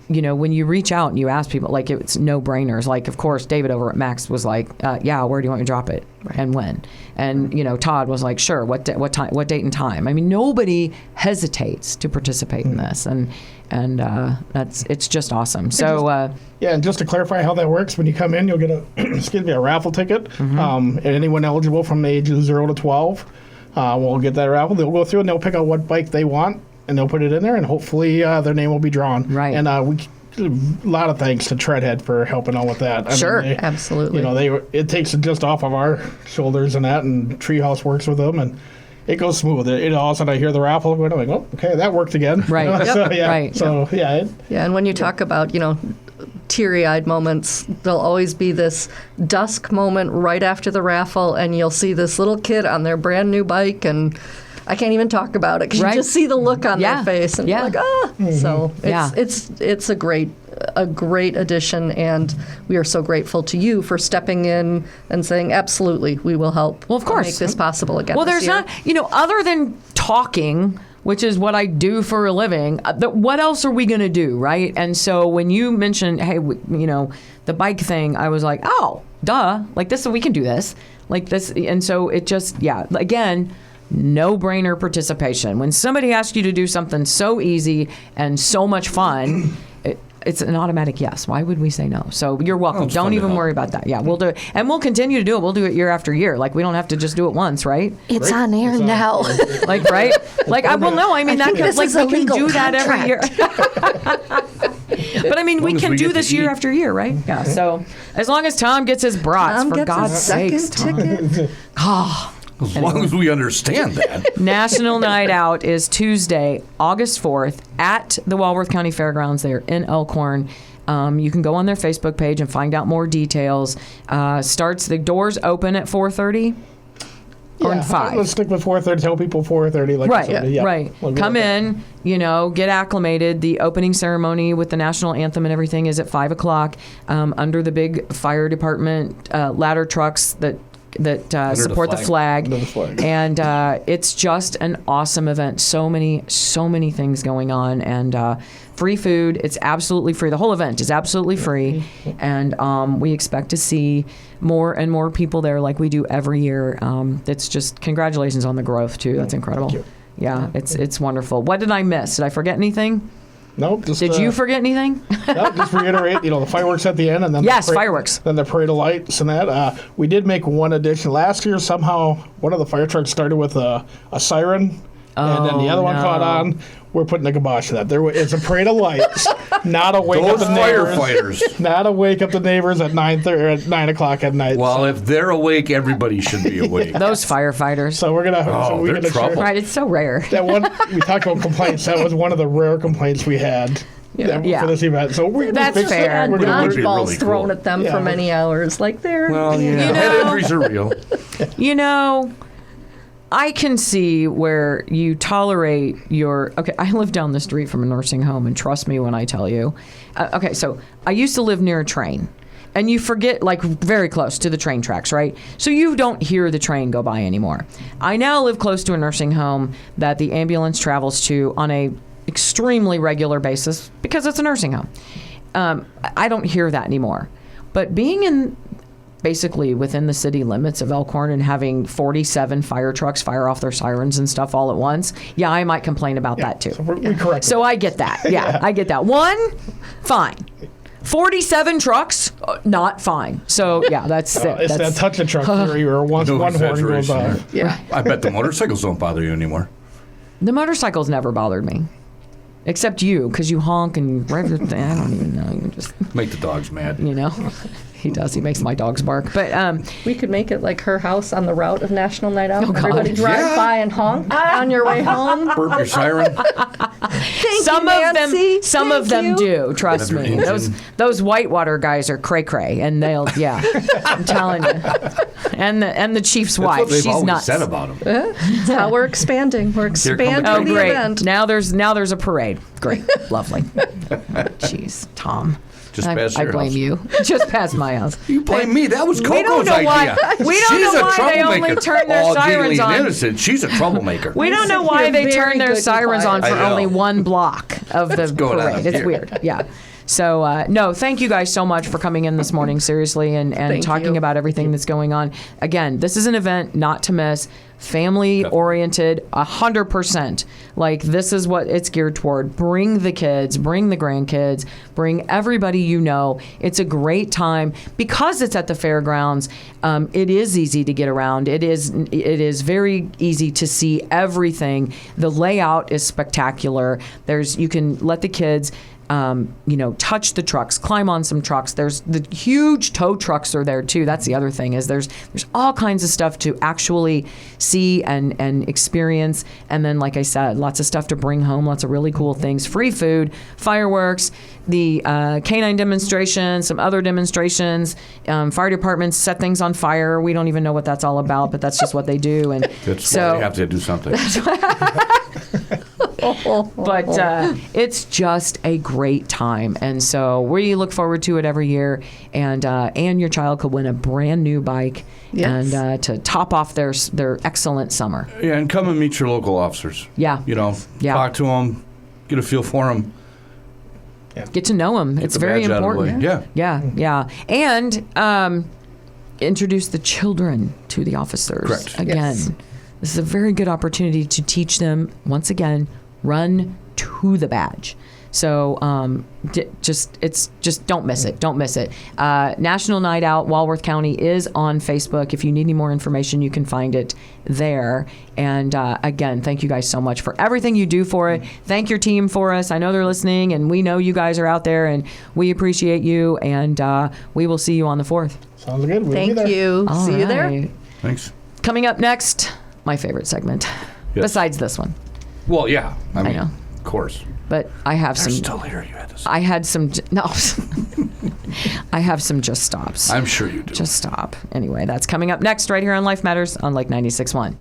H: When you reach out and you ask people, like, it's no-brainers. Like, of course, David over at Max was like, where do you want me to drop it and when? And, Todd was like, sure, what time, what date and time? I mean, nobody hesitates to participate in this. And it's just awesome. So,
I: and just to clarify how that works, when you come in, you'll get a raffle ticket. And anyone eligible from ages 0 to 12 will get that raffle. They'll go through and they'll pick out what bike they want. And they'll put it in there, and hopefully their name will be drawn.
H: Right.
I: And a lot of thanks to Treadhead for helping out with that.
G: Absolutely.
I: It takes it just off of our shoulders and that, and Treehouse works with them, and it goes smooth. All of a sudden I hear the raffle going, I'm like, oh, okay, that worked again.
H: Right.
I: Right. So,
G: and when you talk about, teary-eyed moments, there'll always be this dusk moment right after the raffle, and you'll see this little kid on their brand new bike, and I can't even talk about it because you just see the look on their face and you're like, So it's a great addition, and we are so grateful to you for stepping in and saying, absolutely, we will help.
H: Well, of course,
G: make this possible again.
H: Well, there's not, other than talking, which is what I do for a living, what else are we going to do, right? And so when you mentioned, hey, the bike thing, I was like, oh, duh, like this, we can do this, like this, and so it just, again. no-brainer participation. When somebody asks you to do something so easy and so much fun, it's an automatic yes. Why would we say no? So you're welcome.
D: it's
H: Don't
D: fun to
H: even
D: help.
H: worry about that. Yeah, we'll do it. And we'll continue to do it. We'll do it year after year. Like, we don't have to just do it once, right?
G: It's on air now.
H: Like, right? Like, well, no, I mean, that
G: think
H: could,
G: this
H: like,
G: is a
H: we can
G: legal
H: do that every year. But I mean, we
D: as
H: can
D: we
H: do
D: get
H: this
D: to
H: year
D: eat.
H: after year, right? Yeah. So as long as Tom gets his brats,
G: Tom
H: for
G: gets
H: God's
G: a second
H: sakes, Tom.
G: ticket.
D: As long as we understand that.
H: National Night Out is Tuesday, August 4th at the Walworth County Fairgrounds there in Elkhorn. You can go on their Facebook page and find out more details. The doors open at 4:30 or 5.
I: Let's stick with 4:30. Tell people 4:30. Like
H: Right,
I: somebody, yeah.
H: right.
I: We'll go
H: Come
I: with that.
H: in, get acclimated. The opening ceremony with the national anthem and everything is at 5 o'clock under the big fire department ladder trucks that support the flag.
I: Under the flag.
H: And it's just an awesome event. So many things going on, and free food. It's absolutely free. The whole event is absolutely free, and we expect to see more and more people there, like we do every year. It's just congratulations on the growth too. That's incredible.
I: Thank you.
H: Yeah, it's wonderful. What did I miss? Did I forget anything?
I: Nope. Just,
H: Did you forget anything?
I: No, just reiterate, the fireworks at the end, and then
H: Yes,
I: the
H: fireworks.
I: Then the parade of lights and that. We did make one addition last year. Somehow, one of the fire trucks started with a siren, and then the other one caught on. We're putting a kibosh to that. It's a parade of lights, not a wake up
D: Those
I: the neighbors.
D: firefighters.
I: Not a wake up the neighbors at 9:30 or at 9 o'clock at night.
D: Well, if they're awake, everybody should be awake.
H: Those firefighters.
I: so we're gonna.
D: Oh,
I: so we're
D: they're
I: gonna
D: trouble.
H: Right, it's so rare.
I: That one we talked about complaints. That was one of the rare complaints we had
H: Yeah.
I: for this event. So
H: That's fair.
G: And
I: We're gonna
D: would be
G: dodgeballs
D: really
G: thrown
D: cool.
G: at them
I: Yeah.
G: for many hours. Like they're.
D: Well, yeah. Head injuries are real.
H: I can see where you tolerate okay, I live down the street from a nursing home, and trust me when I tell you. Okay, so I used to live near a train, and you forget, like, very close to the train tracks, right? So you don't hear the train go by anymore. I now live close to a nursing home that the ambulance travels to on a extremely regular basis because it's a nursing home. I don't hear that anymore. But being in basically within the city limits of Elkhorn and having 47 fire trucks fire off their sirens and stuff all at once, yeah, I might complain about that too.
I: So we correct.
H: So I get that. Yeah, I get that. One, fine. 47 trucks, not fine. So yeah, that's it.
I: It's that touch a truck theory where once
D: No
I: one horn goes
D: exaggeration
I: off.
D: there.
G: Yeah.
D: I bet the motorcycles don't bother you anymore.
H: The motorcycles never bothered me. Except you, because you honk and you rev your thing. I don't even know. You just,
D: Make the dogs mad.
H: He does. He makes my dogs bark. But
G: We could make it like her house on the route of National Night Out.
H: God.
G: Everybody drive
D: Yeah.
G: by and honk on your way home.
D: Burp your siren.
G: Thank
H: some
G: you,
H: of
G: Nancy.
H: them,
G: Thank you.
H: do. Trust
D: Have your
H: me.
D: engine.
H: Those whitewater guys are cray cray, and they'll. Yeah, I'm telling you. And the chief's
D: That's
H: wife,
D: what they've
H: she's
D: always
H: nuts.
D: said about them.
G: That's how we're expanding. We're
D: Here come the
G: expanding
H: Oh,
G: the
H: great!
G: event.
H: Now there's a parade. Great, lovely. Jeez, Tom.
D: Just
H: I
D: past your
H: blame
D: house.
H: you. Just past my house.
D: You blame me. That was Coco's
H: We don't know
D: idea.
H: why- we don't
D: She's
H: know
D: a
H: why they only
D: troublemaker.
H: turn their
D: All
H: sirens
D: legally
H: on.
D: innocent. She's a troublemaker.
H: We don't know
G: You're
H: why they
G: very
H: turn their
G: good and
H: sirens on
G: quiet.
H: for
D: I know.
H: only one block of the
D: going on
H: parade. It's
D: here?
H: weird. Yeah. So, no, thank you guys so much for coming in this morning, seriously, and
G: Thank
H: talking
G: you.
H: about everything that's going on. Again, this is an event not to miss, family-oriented, 100%. Like, this is what it's geared toward. Bring the kids, bring the grandkids, bring everybody you know. It's a great time. Because it's at the fairgrounds, it is easy to get around. It is very easy to see everything. The layout is spectacular. You can let the kids touch the trucks, climb on some trucks. There's the huge tow trucks are there too. That's the other thing is there's all kinds of stuff to actually see and experience. And then, like I said, lots of stuff to bring home, lots of really cool things, free food, fireworks, the canine demonstration, some other demonstrations, fire departments set things on fire. We don't even know what that's all about, but that's just what they do. And
D: That's why they have to do something.
H: But it's just a great time, and so we look forward to it every year. And your child could win a brand new bike,
G: Yes.
H: and to top off their excellent summer.
D: Yeah, and come and meet your local officers.
H: Yeah. Yeah.
D: Talk to them, get a feel for them.
H: Get to know them. It's
D: the
H: very
D: badge out of the
H: important.
D: way.
H: Yeah. And introduce the children to the officers.
D: Correct.
H: Again.
I: Yes.
H: This is a very good opportunity to teach them, once again, run to the badge. So just don't miss it. Don't miss it. National Night Out, Walworth County is on Facebook. If you need any more information, you can find it there. And again, thank you guys so much for everything you do for it. Thank your team for us. I know they're listening, and we know you guys are out there, and we appreciate you. And we will see you on the 4th.
I: Sounds good. We'll
G: Thank
I: be there.
G: you.
H: All
G: See you there.
H: right.
D: Thanks.
H: Coming up next, my favorite segment, besides this one.
D: Well, yeah. I mean,
H: know.
D: Of course.
H: But I have
D: They're
H: some.
D: still here. You had to say.
H: I had some. No. I have some just stops.
D: I'm sure you do.
H: Just stop. Anyway, that's coming up next right here on Life Matters on Lake 96.1.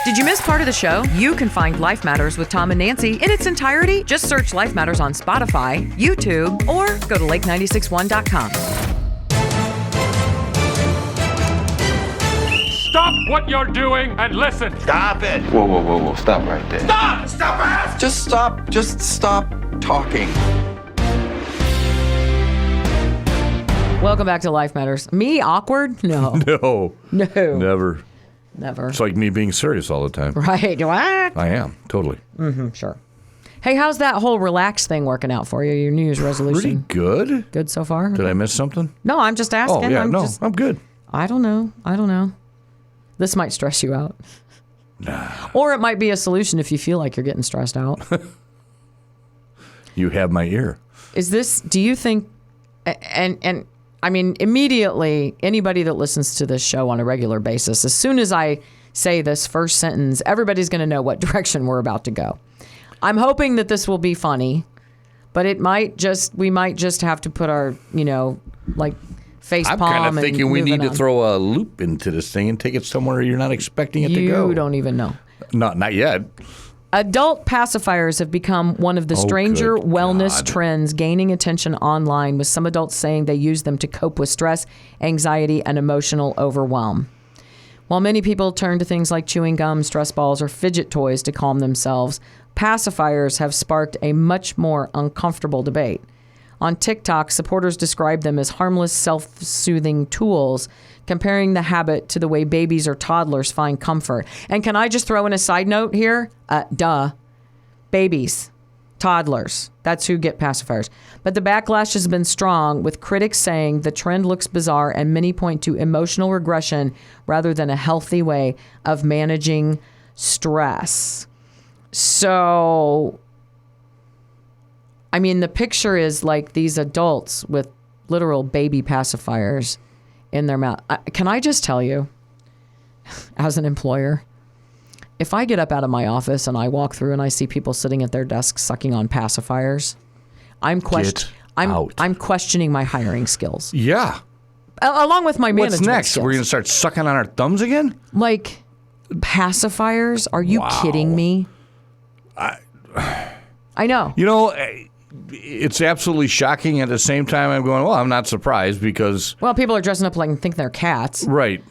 H: Did you miss part of the show? You can find Life Matters with Tom and Nancy in its entirety. Just search Life Matters on Spotify, YouTube, or go to lake961.com.
J: Stop what you're doing and listen.
C: Stop it. Whoa. Stop right there.
J: Stop! Stop it!
C: Just stop talking.
H: Welcome back to Life Matters. Me, awkward? No.
D: No.
H: No.
D: Never.
H: Never.
D: It's like me being serious all the time.
H: Right. What?
D: I am. Totally.
H: Sure. Hey, how's that whole relax thing working out for you? Your New Year's
D: Pretty
H: resolution?
D: good.
H: Good so far?
D: Did I miss something?
H: No, I'm just asking.
D: Oh, yeah.
H: I'm
D: I'm good.
H: I don't know. This might stress you out.
D: Nah.
H: Or it might be a solution if you feel like you're getting stressed out.
D: You have my ear.
H: Do you think, and I mean, immediately, anybody that listens to this show on a regular basis, as soon as I say this first sentence, everybody's going to know what direction we're about to go. I'm hoping that this will be funny, but we might just have to put our, face
D: I'm
H: palm.
D: kind of thinking
H: and
D: we need to
H: on.
D: throw a loop into this thing and take it somewhere you're not expecting it to go.
H: You don't even know.
D: Not yet.
H: Adult pacifiers have become one of the stranger
D: good
H: wellness
D: God.
H: trends gaining attention online, with some adults saying they use them to cope with stress, anxiety, and emotional overwhelm. While many people turn to things like chewing gum, stress balls, or fidget toys to calm themselves, pacifiers have sparked a much more uncomfortable debate. On TikTok, supporters describe them as harmless, self-soothing tools, comparing the habit to the way babies or toddlers find comfort. And can I just throw in a side note here? Babies, toddlers, that's who get pacifiers. But the backlash has been strong, with critics saying the trend looks bizarre, and many point to emotional regression rather than a healthy way of managing stress. So, I mean, the picture is like these adults with literal baby pacifiers in their mouth. Can I just tell you, as an employer, if I get up out of my office and I walk through and I see people sitting at their desks sucking on pacifiers, I'm questioning my hiring skills.
D: Yeah.
H: Along with my management
D: What's next?
H: skills.
D: We're going to start sucking on our thumbs again?
H: Like, pacifiers? Are you kidding me? I know.
D: It's absolutely shocking. At the same time, I'm going, well, I'm not surprised because...
H: Well, people are dressing up like and think they're cats.
D: Right.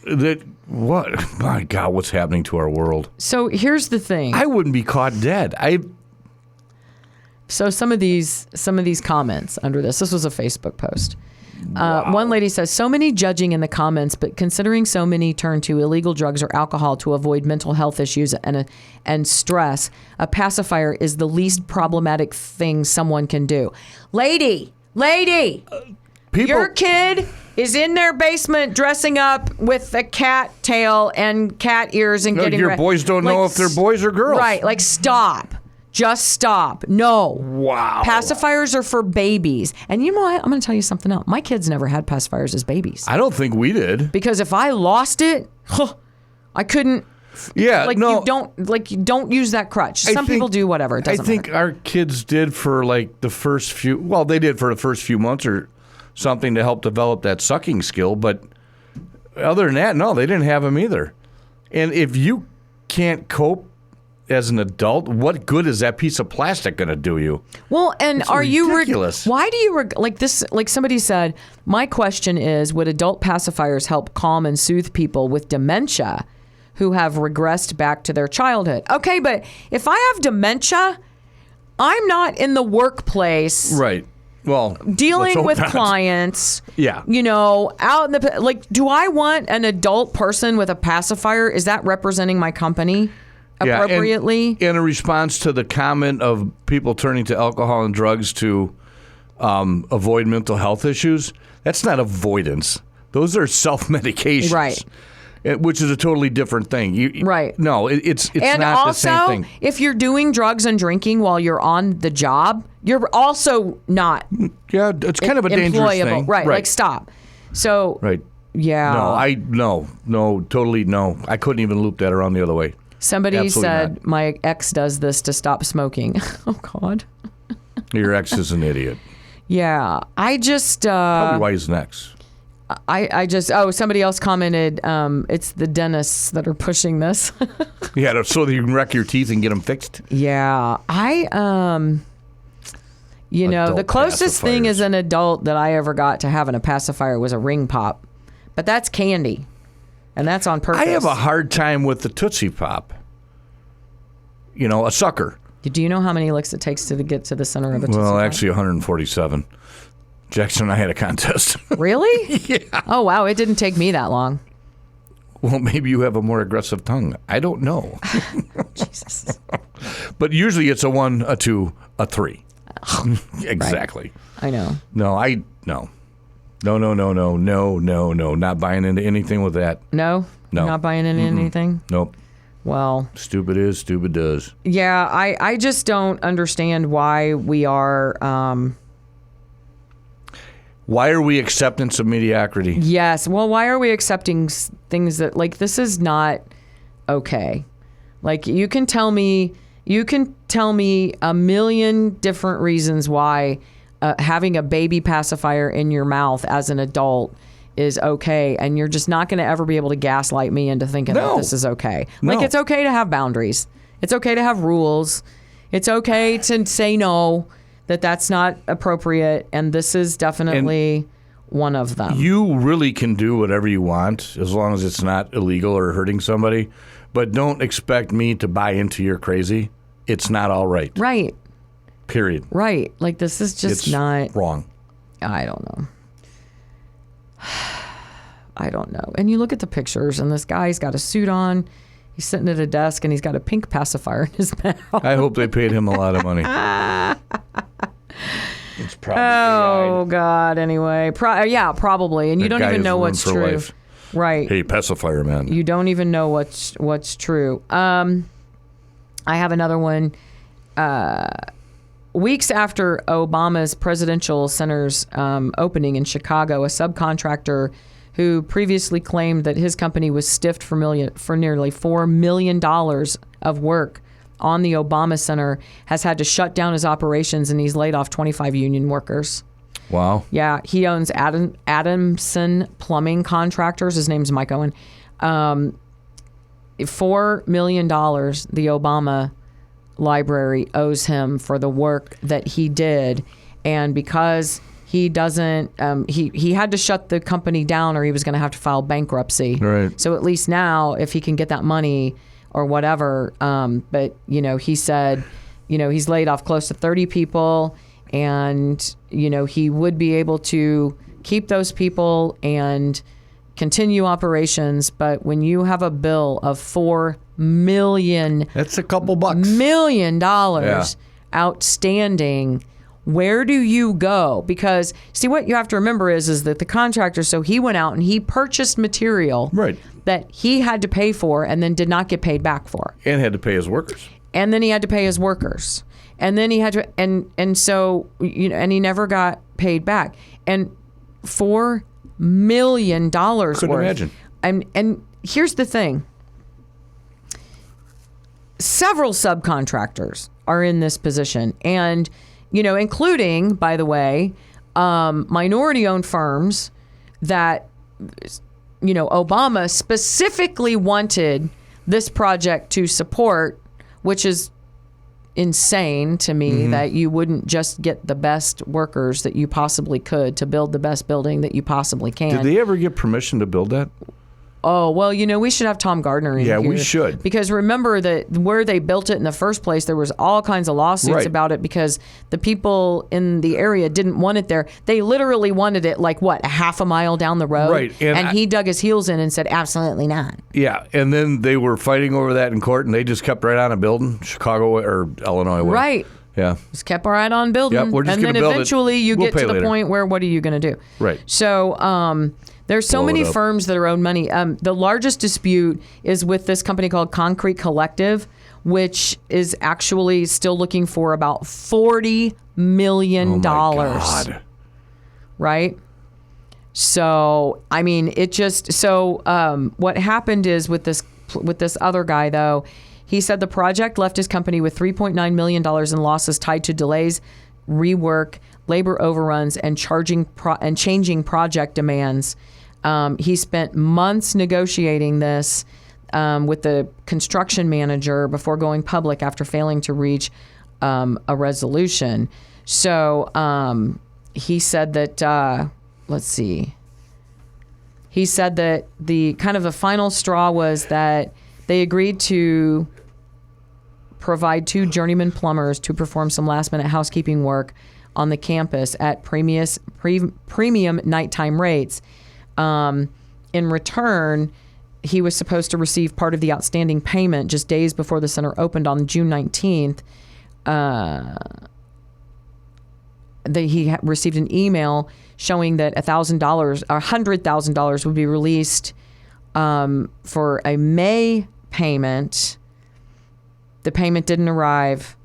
D: What? My God, what's happening to our world?
H: So here's the thing.
D: I wouldn't be caught dead.
H: So some of these comments under this was a Facebook post. One lady says, so many judging in the comments, but considering so many turn to illegal drugs or alcohol to avoid mental health issues and stress, a pacifier is the least problematic thing someone can do. Lady, your kid is in their basement dressing up with a cat tail and cat ears and getting
D: your boys don't know if they're boys or girls.
H: Right, like stop. Just stop. No.
D: Wow.
H: Pacifiers are for babies. And you know what? I'm going to tell you something else. My kids never had pacifiers as babies.
D: I don't think we did.
H: Because if I lost it, I couldn't.
D: Yeah,
H: you don't use that crutch. Some people do, whatever. It doesn't
D: I think
H: matter.
D: our kids did for like the first few. Well, they did for the first few months or something to help develop that sucking skill. But other than that, no, they didn't have them either. And if you can't cope as an adult, what good is that piece of plastic going to do you?
H: Well, and
D: it's
H: are
D: ridiculous.
H: you why do you like this? Like somebody said, my question is, would adult pacifiers help calm and soothe people with dementia who have regressed back to their childhood? Okay, but if I have dementia, I'm not in the workplace.
D: Right. Well,
H: dealing
D: let's
H: with
D: hope not.
H: clients.
D: Yeah.
H: Out in the do I want an adult person with a pacifier? Is that representing my company appropriately?
D: In a response to the comment of people turning to alcohol and drugs to avoid mental health issues, that's not avoidance. Those are self-medications.
H: Right.
D: Which is a totally different thing.
H: Right.
D: No, it's
H: and
D: not
H: also,
D: the same thing.
H: if you're doing drugs and drinking while you're on the job, you're also not
D: Yeah, it's kind of a dangerous
H: employable.
D: thing.
H: Right. Like, stop. So,
D: Right.
H: yeah.
D: No, totally no. I couldn't even loop that around the other way.
H: Somebody
D: Absolutely
H: said,
D: not.
H: my ex does this to stop smoking. Oh, God.
D: Your ex is an idiot.
H: Yeah. I just...
D: Probably why he's an ex.
H: Somebody else commented, it's the dentists that are pushing this.
D: Yeah, so that you can wreck your teeth and get them fixed.
H: Yeah. The
D: Adult
H: closest thing
D: pacifiers.
H: as an adult that I ever got to having a pacifier was a ring pop. But that's candy. And that's on purpose.
D: I have a hard time with the Tootsie Pop. A sucker.
H: Do you know how many licks it takes to get to the center of a Tootsie
D: Well,
H: Pop?
D: actually 147. Jackson and I had a contest.
H: Really?
D: Yeah.
H: Oh, wow. It didn't take me that long.
D: Well, maybe you have a more aggressive tongue. I don't know.
H: Jesus.
D: But usually it's a 1, a 2, a 3. Exactly.
H: I know.
D: No. No. Not buying into anything with that.
H: No?
D: No.
H: Not buying into anything?
D: Nope.
H: Well,
D: Stupid is, stupid does.
H: yeah, I just don't understand why we are...
D: Why are we acceptance of mediocrity?
H: Yes. Well, why are we accepting things that this is not okay? Like you can tell me a million different reasons why having a baby pacifier in your mouth as an adult is okay, and you're just not going to ever be able to gaslight me into thinking that this is okay.
D: No.
H: It's okay to have boundaries. It's okay to have rules. It's okay to say no. That's not appropriate, and this is definitely one of them.
D: You really can do whatever you want as long as it's not illegal or hurting somebody, but don't expect me to buy into your crazy. It's not all right.
H: Right.
D: Period.
H: Right. This is just
D: It's
H: not...
D: wrong.
H: I don't know. I don't know. And you look at the pictures, and this guy's got a suit on. He's sitting at a desk, and he's got a pink pacifier in his mouth.
D: I hope they paid him a lot of money. It's probably
H: Oh, God, anyway. Yeah, probably. And you
D: That
H: don't
D: guy
H: even
D: is
H: know
D: ruined
H: what's
D: for
H: true.
D: life.
H: Right.
D: Hey, pacifier man.
H: You don't even know what's true. I have another one. Weeks after Obama's presidential center's opening in Chicago, a subcontractor who previously claimed that his company was stiffed for nearly $4 million of work on the Obama Center has had to shut down his operations, and he's laid off 25 union workers.
D: Wow.
H: Yeah, he owns Adamson Plumbing Contractors. His name's Mike Owen. $4 million the Obama library owes him for the work that he did, and because he doesn't he had to shut the company down or he was going to have to file bankruptcy.
D: Right.
H: So at least now if he can get that money or whatever, but he said he's laid off close to 30 people, and he would be able to keep those people and continue operations, but when you have a bill of $4 million,
D: that's a couple bucks.
H: $million outstanding, where do you go? Because see, what you have to remember is that the contractor, so he went out and he purchased material that he had to pay for and then did not get paid back for,
D: and had to pay his workers,
H: and then he had to pay his workers, and then he had to, and so and he never got paid back, and $4 million worth.
D: Couldn't imagine.
H: And here's the thing. Several subcontractors are in this position, and including, by the way, minority-owned firms that Obama specifically wanted this project to support, which is insane to me that you wouldn't just get the best workers that you possibly could to build the best building that you possibly can.
D: Did they ever get permission to build that?
H: oh, well, we should have Tom Gardner in here.
D: Yeah, we should.
H: Because remember that where they built it in the first place, there was all kinds of lawsuits about it because the people in the area didn't want it there. They literally wanted it a half a mile down the road.
D: Right.
H: And he dug his heels in and said, absolutely not.
D: Yeah, and then they were fighting over that in court, and they just kept right on a building, Chicago or Illinois way.
H: Right.
D: Yeah.
H: Just kept right on building.
D: Yep, we're just
H: and then
D: gonna build it.
H: eventually you
D: We'll
H: get to the
D: pay later.
H: point where what are you going to do?
D: Right.
H: So there's so
D: Blow it
H: many
D: up.
H: firms that are owed money. The largest dispute is with this company called Concrete Collective, which is actually still looking for about $40 million.
D: Oh, my God.
H: Right? So, I mean, what happened is with this other guy, though, he said the project left his company with $3.9 million in losses tied to delays, rework, labor overruns, and changing project demands. He spent months negotiating this with the construction manager before going public after failing to reach a resolution. So he said that, let's see. He said that the final straw was that they agreed to provide 2 journeyman plumbers to perform some last-minute housekeeping work on the campus at premium nighttime rates. In return, he was supposed to receive part of the outstanding payment just days before the center opened on June 19th. He received an email showing that $100,000 would be released for a May payment. The payment didn't arrive.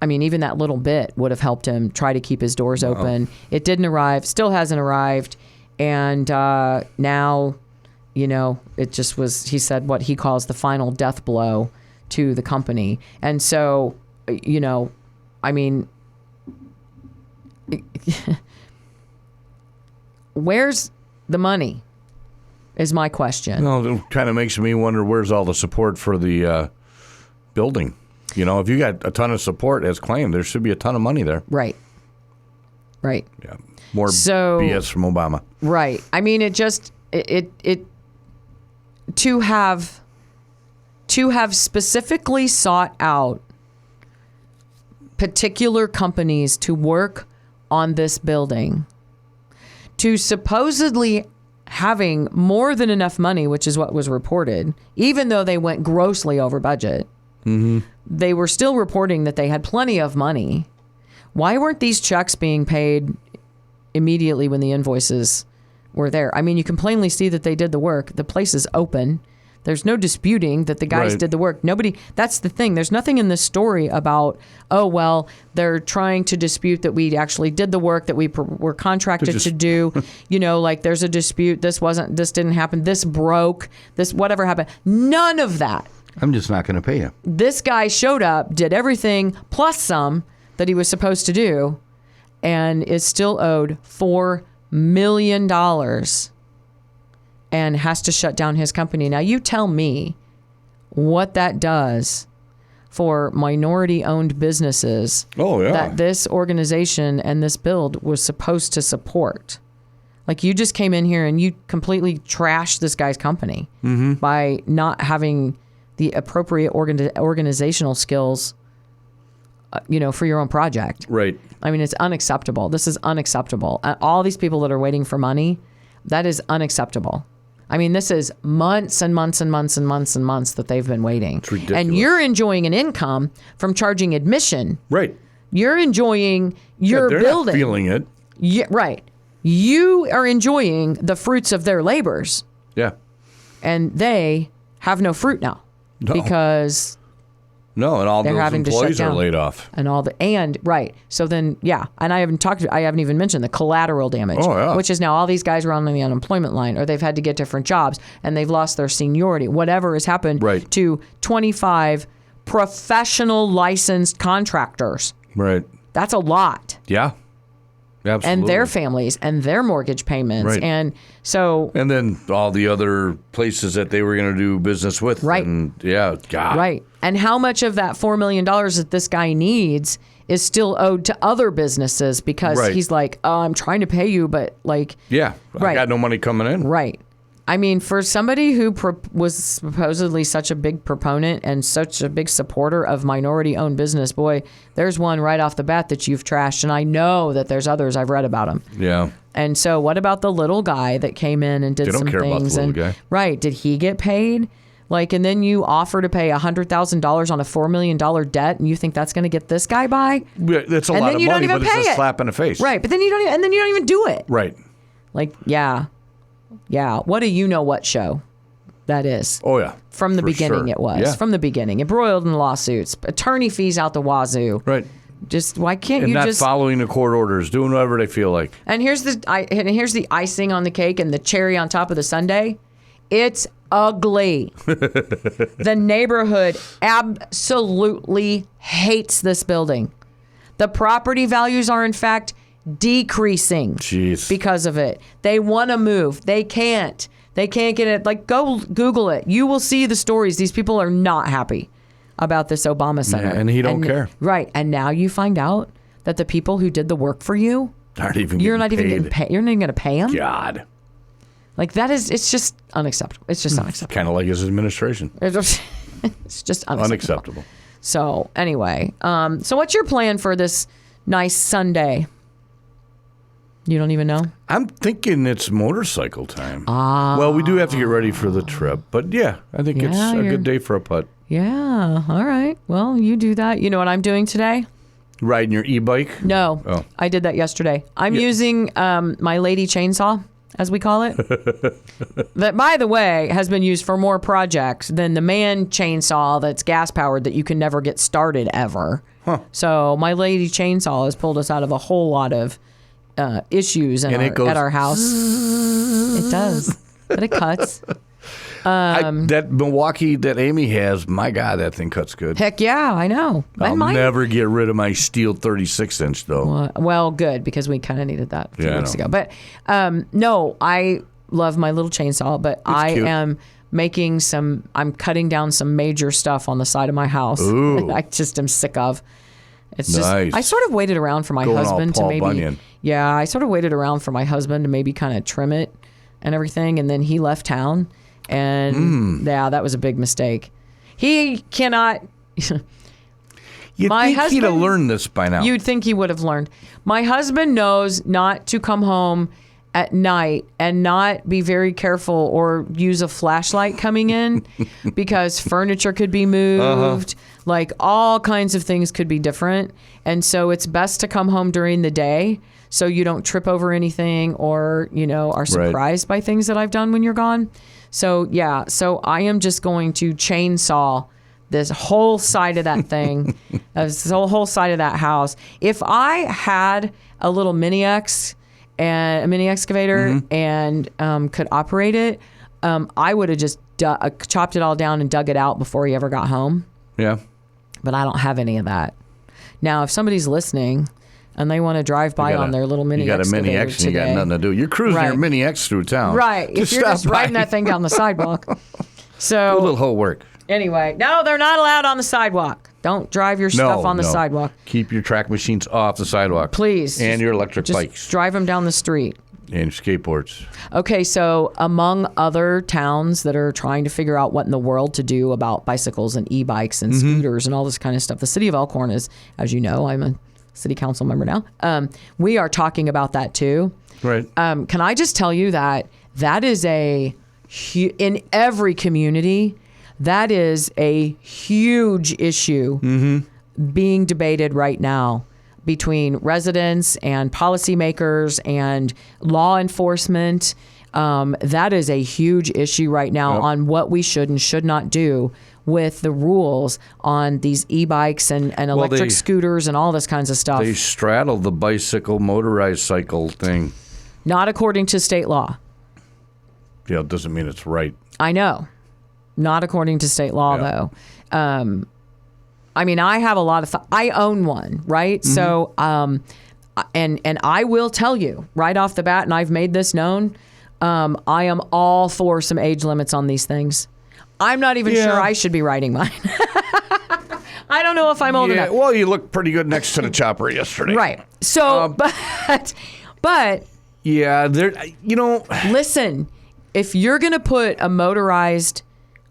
H: I mean, even that little bit would have helped him try to keep his doors open. It didn't arrive, still hasn't arrived. And now, it just was, he said, what he calls the final death blow to the company. And so, I mean, where's the money is my question.
D: No, it kind of makes me wonder where's all the support for the building. If you got a ton of support as claimed, there should be a ton of money there.
H: Right.
D: Yeah. More BS from Obama.
H: Right. I mean, it to have specifically sought out particular companies to work on this building, to supposedly having more than enough money, which is what was reported, even though they went grossly over budget. Mm-hmm. They were still reporting that they had plenty of money. Why weren't these checks being paid immediately when the invoices were there? I mean, you can plainly see that they did the work. The place is open. There's no disputing that the guys did the work. That's the thing. There's nothing in this story about, they're trying to dispute that we actually did the work that we were contracted to do. There's a dispute. This didn't happen. This broke. This, whatever happened. None of that.
D: I'm just not going to pay you.
H: This guy showed up, did everything plus some that he was supposed to do, and is still owed $4 million. And has to shut down his company. Now, you tell me what that does for minority-owned businesses that this organization and this build was supposed to support. Like, you just came in here and you completely trashed this guy's company by not having the appropriate organizational skills, for your own project.
D: Right.
H: I mean, it's unacceptable. This is unacceptable. All these people that are waiting for money, that is unacceptable. I mean, this is months and months and months and months and months that they've been waiting.
D: It's ridiculous.
H: And you're enjoying an income from charging admission.
D: Right.
H: You're enjoying your
D: they're
H: building.
D: Not feeling it.
H: Yeah, right. You are enjoying the fruits of their labors.
D: Yeah.
H: And they have no fruit now.
D: No.
H: Because
D: no, and all
H: they're
D: those
H: having to shut
D: employees are
H: down.
D: laid off.
H: Right. So then, and I haven't even mentioned the collateral damage, which is now all these guys are on the unemployment line, or they've had to get different jobs and they've lost their seniority. Whatever has happened to 25 professional licensed contractors.
D: Right.
H: That's a lot.
D: Yeah. Absolutely.
H: And their families and their mortgage payments.
D: Right.
H: And so.
D: And then all the other places that they were going to do business with.
H: Right.
D: And God.
H: Right. And how much of that $4 million that this guy needs is still owed to other businesses because he's like, I'm trying to pay you, but like.
D: Yeah. I got no money coming in.
H: Right. I mean, for somebody who was supposedly such a big proponent and such a big supporter of minority-owned business, boy, there's one right off the bat that you've trashed, and I know that there's others. I've read about them.
D: Yeah.
H: And so, what about the little guy that came in and did some things?
D: They don't care about the little guy.
H: Right? Did he get paid? Like, and then you offer to pay $100,000 on a $4 million debt, and you think that's going to get this guy by?
D: Yeah, that's a lot of money, but it's a slap in the face.
H: Right? But then you don't even do it.
D: Right.
H: Like, yeah. What do you know what show that is?
D: Oh, yeah.
H: From the beginning,
D: sure.
H: it was.
D: Yeah.
H: From the beginning. Embroiled in lawsuits, attorney fees out the wazoo.
D: Right.
H: Just, why can't
D: and
H: you
D: not
H: just...
D: following the court orders, doing whatever they feel like.
H: And here's the icing on the cake and the cherry on top of the sundae. It's ugly. The neighborhood absolutely hates this building. The property values are, in fact, decreasing because of it. They want to move. They can't. They can't get it. Like, go Google it. You will see the stories. These people are not happy about this Obama Center.
D: Yeah, and he don't care.
H: Right. And now you find out that the people who did the work for you,
D: you're not even
H: getting paid. You're not even going to pay them?
D: God.
H: Like, it's just unacceptable. It's just unacceptable.
D: Kind of like his administration.
H: It's just unacceptable. So, anyway, so what's your plan for this nice Sunday? You don't even know?
D: I'm thinking it's motorcycle time. Well, we do have to get ready for the trip. But, yeah, I think it's a good day for a putt.
H: Yeah. All right. Well, you do that. You know what I'm doing today?
D: Riding your e-bike?
H: No.
D: Oh.
H: I did that yesterday. I'm using my lady chainsaw, as we call it. That, by the way, has been used for more projects than the man chainsaw that's gas-powered that you can never get started ever.
D: Huh.
H: So my lady chainsaw has pulled us out of a whole lot of issues at our house. It does. But it cuts.
D: That Milwaukee that Amy has, my God, that thing cuts good.
H: Heck yeah, I know.
D: I'll never get rid of my steel 36-inch, though.
H: Well, good, because we kind of needed that a few weeks ago. But no, I love my little chainsaw, but I am I'm cutting down some major stuff on the side of my house.
D: Ooh.
H: I just am sick of. It's
D: nice.
H: just, I sort of waited around for my husband to maybe.
D: Bunyan.
H: Yeah, I sort of waited around for my husband to maybe kind of trim it and everything, and then he left town. And that was a big mistake. He cannot.
D: You'd think he'd have learned this by now.
H: You'd think he would have learned. My husband knows not to come home at night and not be very careful or use a flashlight coming in because furniture could be moved. Like, all kinds of things could be different. And so it's best to come home during the day so you don't trip over anything or, are surprised by things that I've done when you're gone. So, yeah. So I am just going to chainsaw this whole side of that thing, this whole side of that house. If I had a little mini excavator and could operate it, I would have just chopped it all down and dug it out before he ever got home.
D: Yeah.
H: But I don't have any of that. Now, if somebody's listening and they want to drive by on their little mini excavator,
D: you got a mini X and you got nothing to do. You're cruising your mini X through town.
H: Right. If you're just riding that thing down the sidewalk. So
D: a little homework.
H: Anyway, no, they're not allowed on the sidewalk. Don't drive your stuff on the sidewalk.
D: Keep your track machines off the sidewalk.
H: Please.
D: And your electric
H: just
D: bikes.
H: Drive them down the street.
D: And skateboards.
H: Okay, so among other towns that are trying to figure out what in the world to do about bicycles and e-bikes and scooters and all this kind of stuff, the city of Elkhorn is, as you know, I'm a city council member now. We are talking about that too.
D: Right.
H: Can I just tell you that is in every community, that is a huge issue being debated right now between residents and policymakers and law enforcement. That is a huge issue right now on what we should and should not do with the rules on these e-bikes and electric scooters and all this kinds of stuff.
D: They straddle the bicycle, motorized cycle thing.
H: Not according to state law.
D: Yeah, it doesn't mean it's right.
H: I know. Not according to state law, though. I mean, I have a lot of I own one, right? So, and I will tell you right off the bat, and I've made this known, I am all for some age limits on these things. I'm not even sure I should be riding mine. I don't know if I'm old enough.
D: Well, you look pretty good next to the chopper yesterday.
H: Right. So, but
D: yeah, there.
H: Listen. if you're going to put a motorized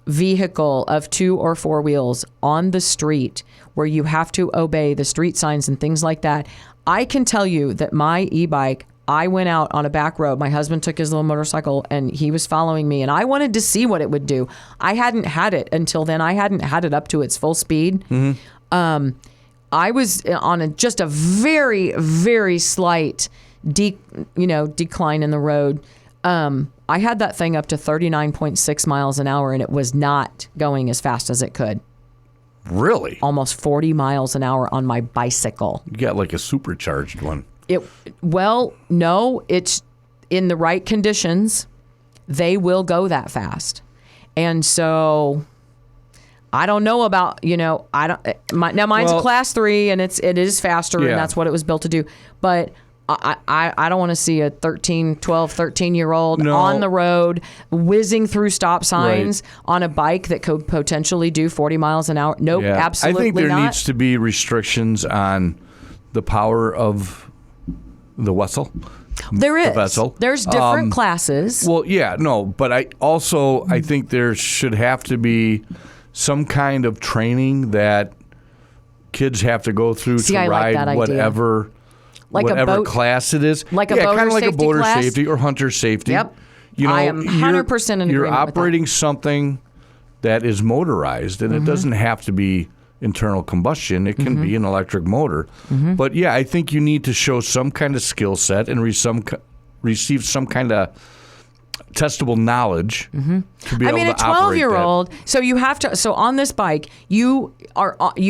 H: vehicle of 2 or 4 wheels on the street where you have to obey the street signs and things like that, I can tell you that my e-bike, I went out on a back road. My husband took his little motorcycle and he was following me and I wanted to see what it would do. I hadn't had it until then. I hadn't had it up to its full speed. I was on just a very, very slight decline in the road. I had that thing up to 39.6 miles an hour and it was not going as fast as it could.
D: Really?
H: Almost 40 miles an hour on my bicycle.
D: You got like a supercharged one.
H: No, it's in the right conditions. They will go that fast. And so I don't know about, mine's a class 3 and it is faster and that's what it was built to do. But I don't want to see a 13-year-old on the road whizzing through stop signs on a bike that could potentially do 40 miles an hour. Nope, absolutely not.
D: I think there needs to be restrictions on the power of the vessel.
H: There is.
D: The vessel.
H: There's different classes.
D: Well, yeah, no, but I think there should have to be some kind of training that kids have to go through to ride whatever class it is.
H: Like a boater
D: kind of like a
H: safety
D: boater
H: class?
D: safety or hunter safety.
H: Yep. I am 100% in agreement with that.
D: You're operating something that is motorized, and it doesn't have to be internal combustion. It can be an electric motor. But yeah, I think you need to show some kind of skill set and receive some kind of testable knowledge to be able to operate
H: a 12-year-old. So you have to. So on this bike, you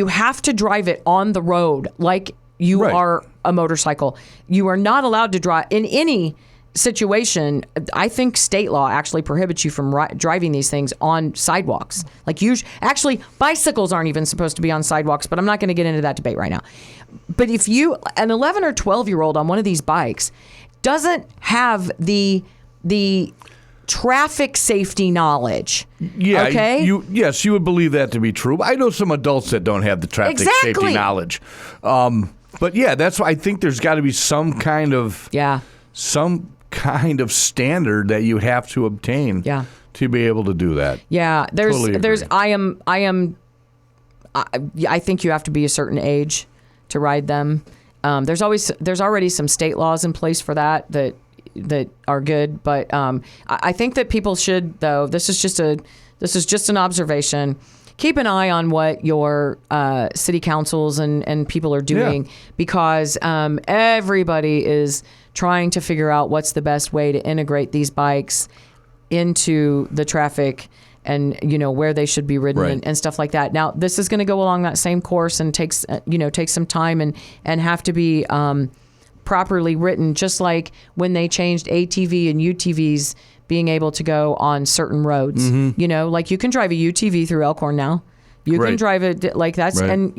H: have to drive it on the road like you are a motorcycle. You are not allowed to drive in any situation. I think state law actually prohibits you from driving these things on sidewalks. Actually, bicycles aren't even supposed to be on sidewalks, but I'm not going to get into that debate right now. But if an 11 or 12-year-old on one of these bikes doesn't have the traffic safety knowledge.
D: Yeah,
H: okay?
D: you would believe that to be true. I know some adults that don't have the traffic safety knowledge. But yeah, that's why I think there's got to be some kind of standard that you have to obtain to be able to do that.
H: Yeah, I think you have to be a certain age to ride them. There's already some state laws in place for that are good, but I think that people should, though. This is just an observation. Keep an eye on what your city councils and people are doing because everybody is trying to figure out what's the best way to integrate these bikes into the traffic and where they should be ridden and stuff like that. Now, this is going to go along that same course and takes some time and have to be properly written, just like when they changed ATV and UTVs being able to go on certain roads. Like you can drive a UTV through Elkhorn now. You can drive it like that's, and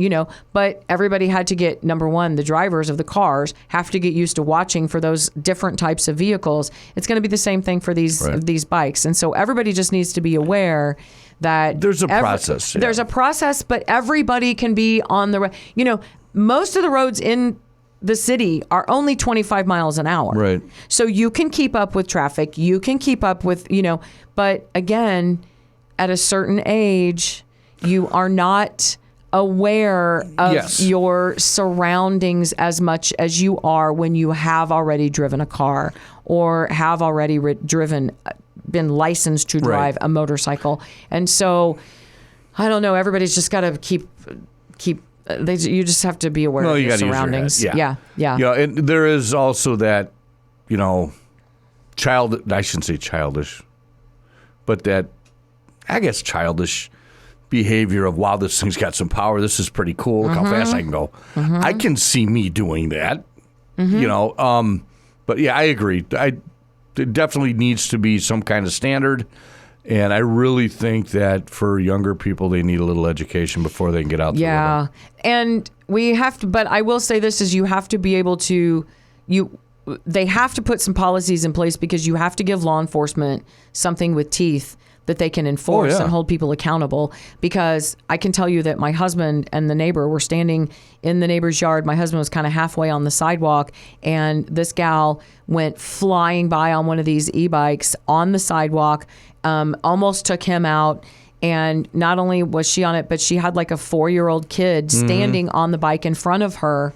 H: but everybody had to get, number one, the drivers of the cars have to get used to watching for those different types of vehicles. It's going to be the same thing for these bikes. And so everybody just needs to be aware that
D: there's a process. Yeah.
H: There's a process, but everybody can be on the, most of the roads in the city are only 25 miles an hour.
D: Right.
H: So you can keep up with traffic. You can keep up with, but again, at a certain age, you are not aware of your surroundings as much as you are when you have already driven a car or have already been licensed to drive a motorcycle. And so, I don't know, everybody's just got to keep you just have to be aware of your surroundings. Yeah.
D: And there is also that, I shouldn't say childish, but that, I guess, childish behavior of, wow, this thing's got some power. This is pretty cool. Look how fast I can go. I can see me doing that, but yeah, I agree. There definitely needs to be some kind of standard. And I really think that for younger people, they need a little education before they can get out there.
H: Yeah. And we have to, but I will say this is you have to be able to, they have to put some policies in place because you have to give law enforcement something with teeth that they can enforce
D: yeah.
H: and hold people accountable. Because I can tell you that my husband and the neighbor were standing in the neighbor's yard. My husband was kind of halfway on the sidewalk, and this gal went flying by on one of these e-bikes on the sidewalk, almost took him out. And not only was she on it, but she had like a 4-year-old kid standing on the bike in front of her,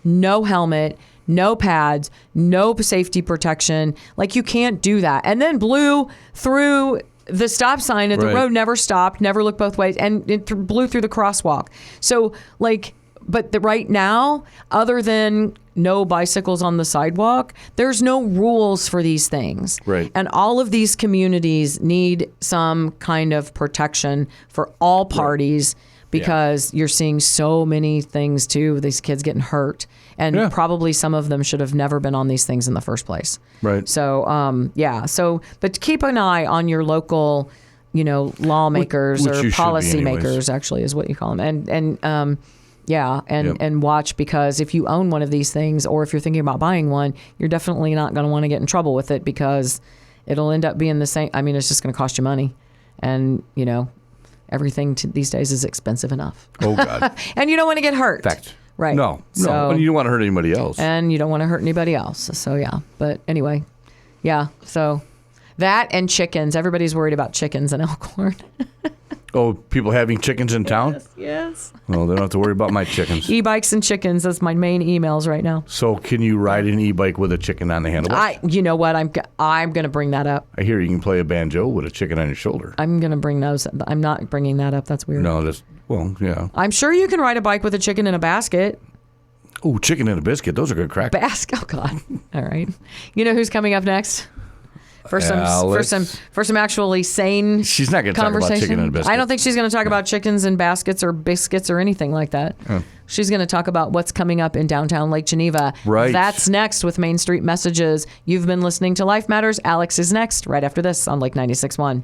H: no helmet, no pads, no safety protection. Like, you can't do that. And then blew through the stop sign at the road, never stopped, never looked both ways, and it blew through the crosswalk. So, like, but right now, other than no bicycles on the sidewalk, there's no rules for these things.
D: Right.
H: And all of these communities need some kind of protection for all parties, because you're seeing so many things too, these kids getting hurt. And probably some of them should have never been on these things in the first place.
D: Right.
H: So, but keep an eye on your local, lawmakers
D: Which
H: or
D: you should be
H: policymakers,
D: anyways.
H: actually, is what you call them. And watch, because if you own one of these things, or if you're thinking about buying one, you're definitely not going to want to get in trouble with it, because it'll end up being the same. I mean, it's just going to cost you money. And, everything these days is expensive enough.
D: Oh, God.
H: And you don't want to get hurt.
D: Fact.
H: Right.
D: No.
H: So,
D: And you don't want to hurt anybody else.
H: and you don't want to hurt anybody else. So, yeah. But anyway, so that and chickens. Everybody's worried about chickens in Elkhorn.
D: Oh, people having chickens in town?
H: Yes.
D: Well, they don't have to worry about my chickens.
H: E-bikes and chickens. That's my main emails right now.
D: So can you ride an e-bike with a chicken on the handlebars?
H: You know what? I'm going to bring that up.
D: I hear you can play a banjo with a chicken on your shoulder.
H: I'm going to bring those. I'm not bringing that up. That's weird.
D: No, yeah.
H: I'm sure you can ride a bike with a chicken in a basket.
D: Oh, chicken and a biscuit. Those are good crack.
H: Oh, God. All right. You know who's coming up next? For some actually sane
D: She's not going to talk about
H: conversation.
D: chicken and a biscuit.
H: I don't think she's going to talk about chickens and baskets or biscuits or anything like that. She's going to talk about what's coming up in downtown Lake Geneva.
D: Right.
H: That's next with Main Street Messages. You've been listening to Life Matters. Alex is next, right after this on Lake 96.1.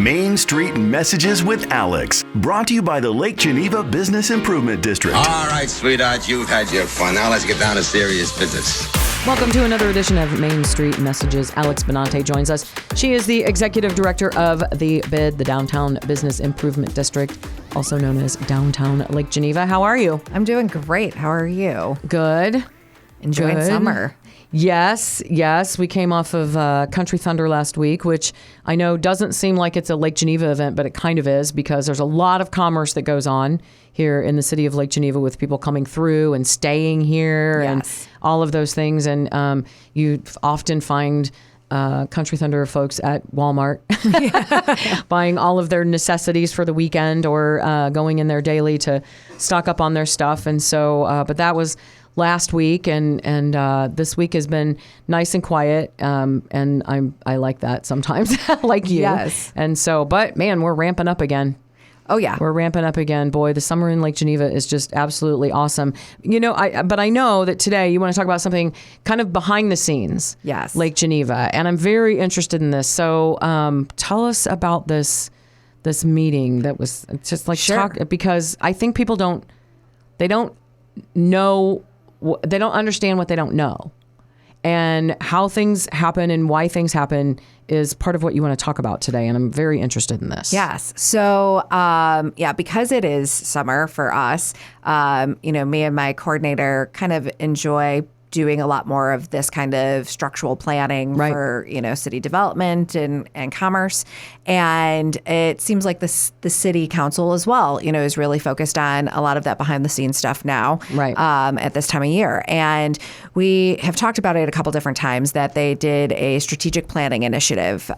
F: Main Street Messages with Alex, brought to you by the Lake Geneva Business Improvement District.
K: All right, sweetheart, you've had your fun. Now let's get down to serious business.
H: Welcome to another edition of Main Street Messages. Alex Benante joins us. She is the executive director of the BID, the Downtown Business Improvement District, also known as Downtown Lake Geneva. How are you?
L: I'm doing great. How are you?
H: Good.
L: Enjoying summer.
H: Yes. We came off of Country Thunder last week, which I know doesn't seem like it's a Lake Geneva event, but it kind of is, because there's a lot of commerce that goes on here in the city of Lake Geneva with people coming through and staying here and all of those things. And you often find Country Thunder folks at Walmart buying all of their necessities for the weekend, or going in there daily to stock up on their stuff. And so, but that was last week, and this week has been nice and quiet, and I like that sometimes, like you.
L: Yes.
H: And so, but man, we're ramping up again.
L: Oh yeah,
H: we're ramping up again. Boy, the summer in Lake Geneva is just absolutely awesome. But I know that today you want to talk about something kind of behind the scenes.
L: Yes.
H: Don't Geneva, and I'm very interested in this. So, tell us about this meeting that was just like talk, because I think people don't know. They don't understand what they don't know, and how things happen and why things happen is part of what you want to talk about today. And I'm very interested in this.
L: Yes. So, because it is summer for us, me and my coordinator kind of enjoy doing a lot more of this kind of structural planning for, city development and commerce. And it seems like the city council as well, is really focused on a lot of that behind the scenes stuff now at this time of year. And we have talked about it a couple different times that they did a strategic planning initiative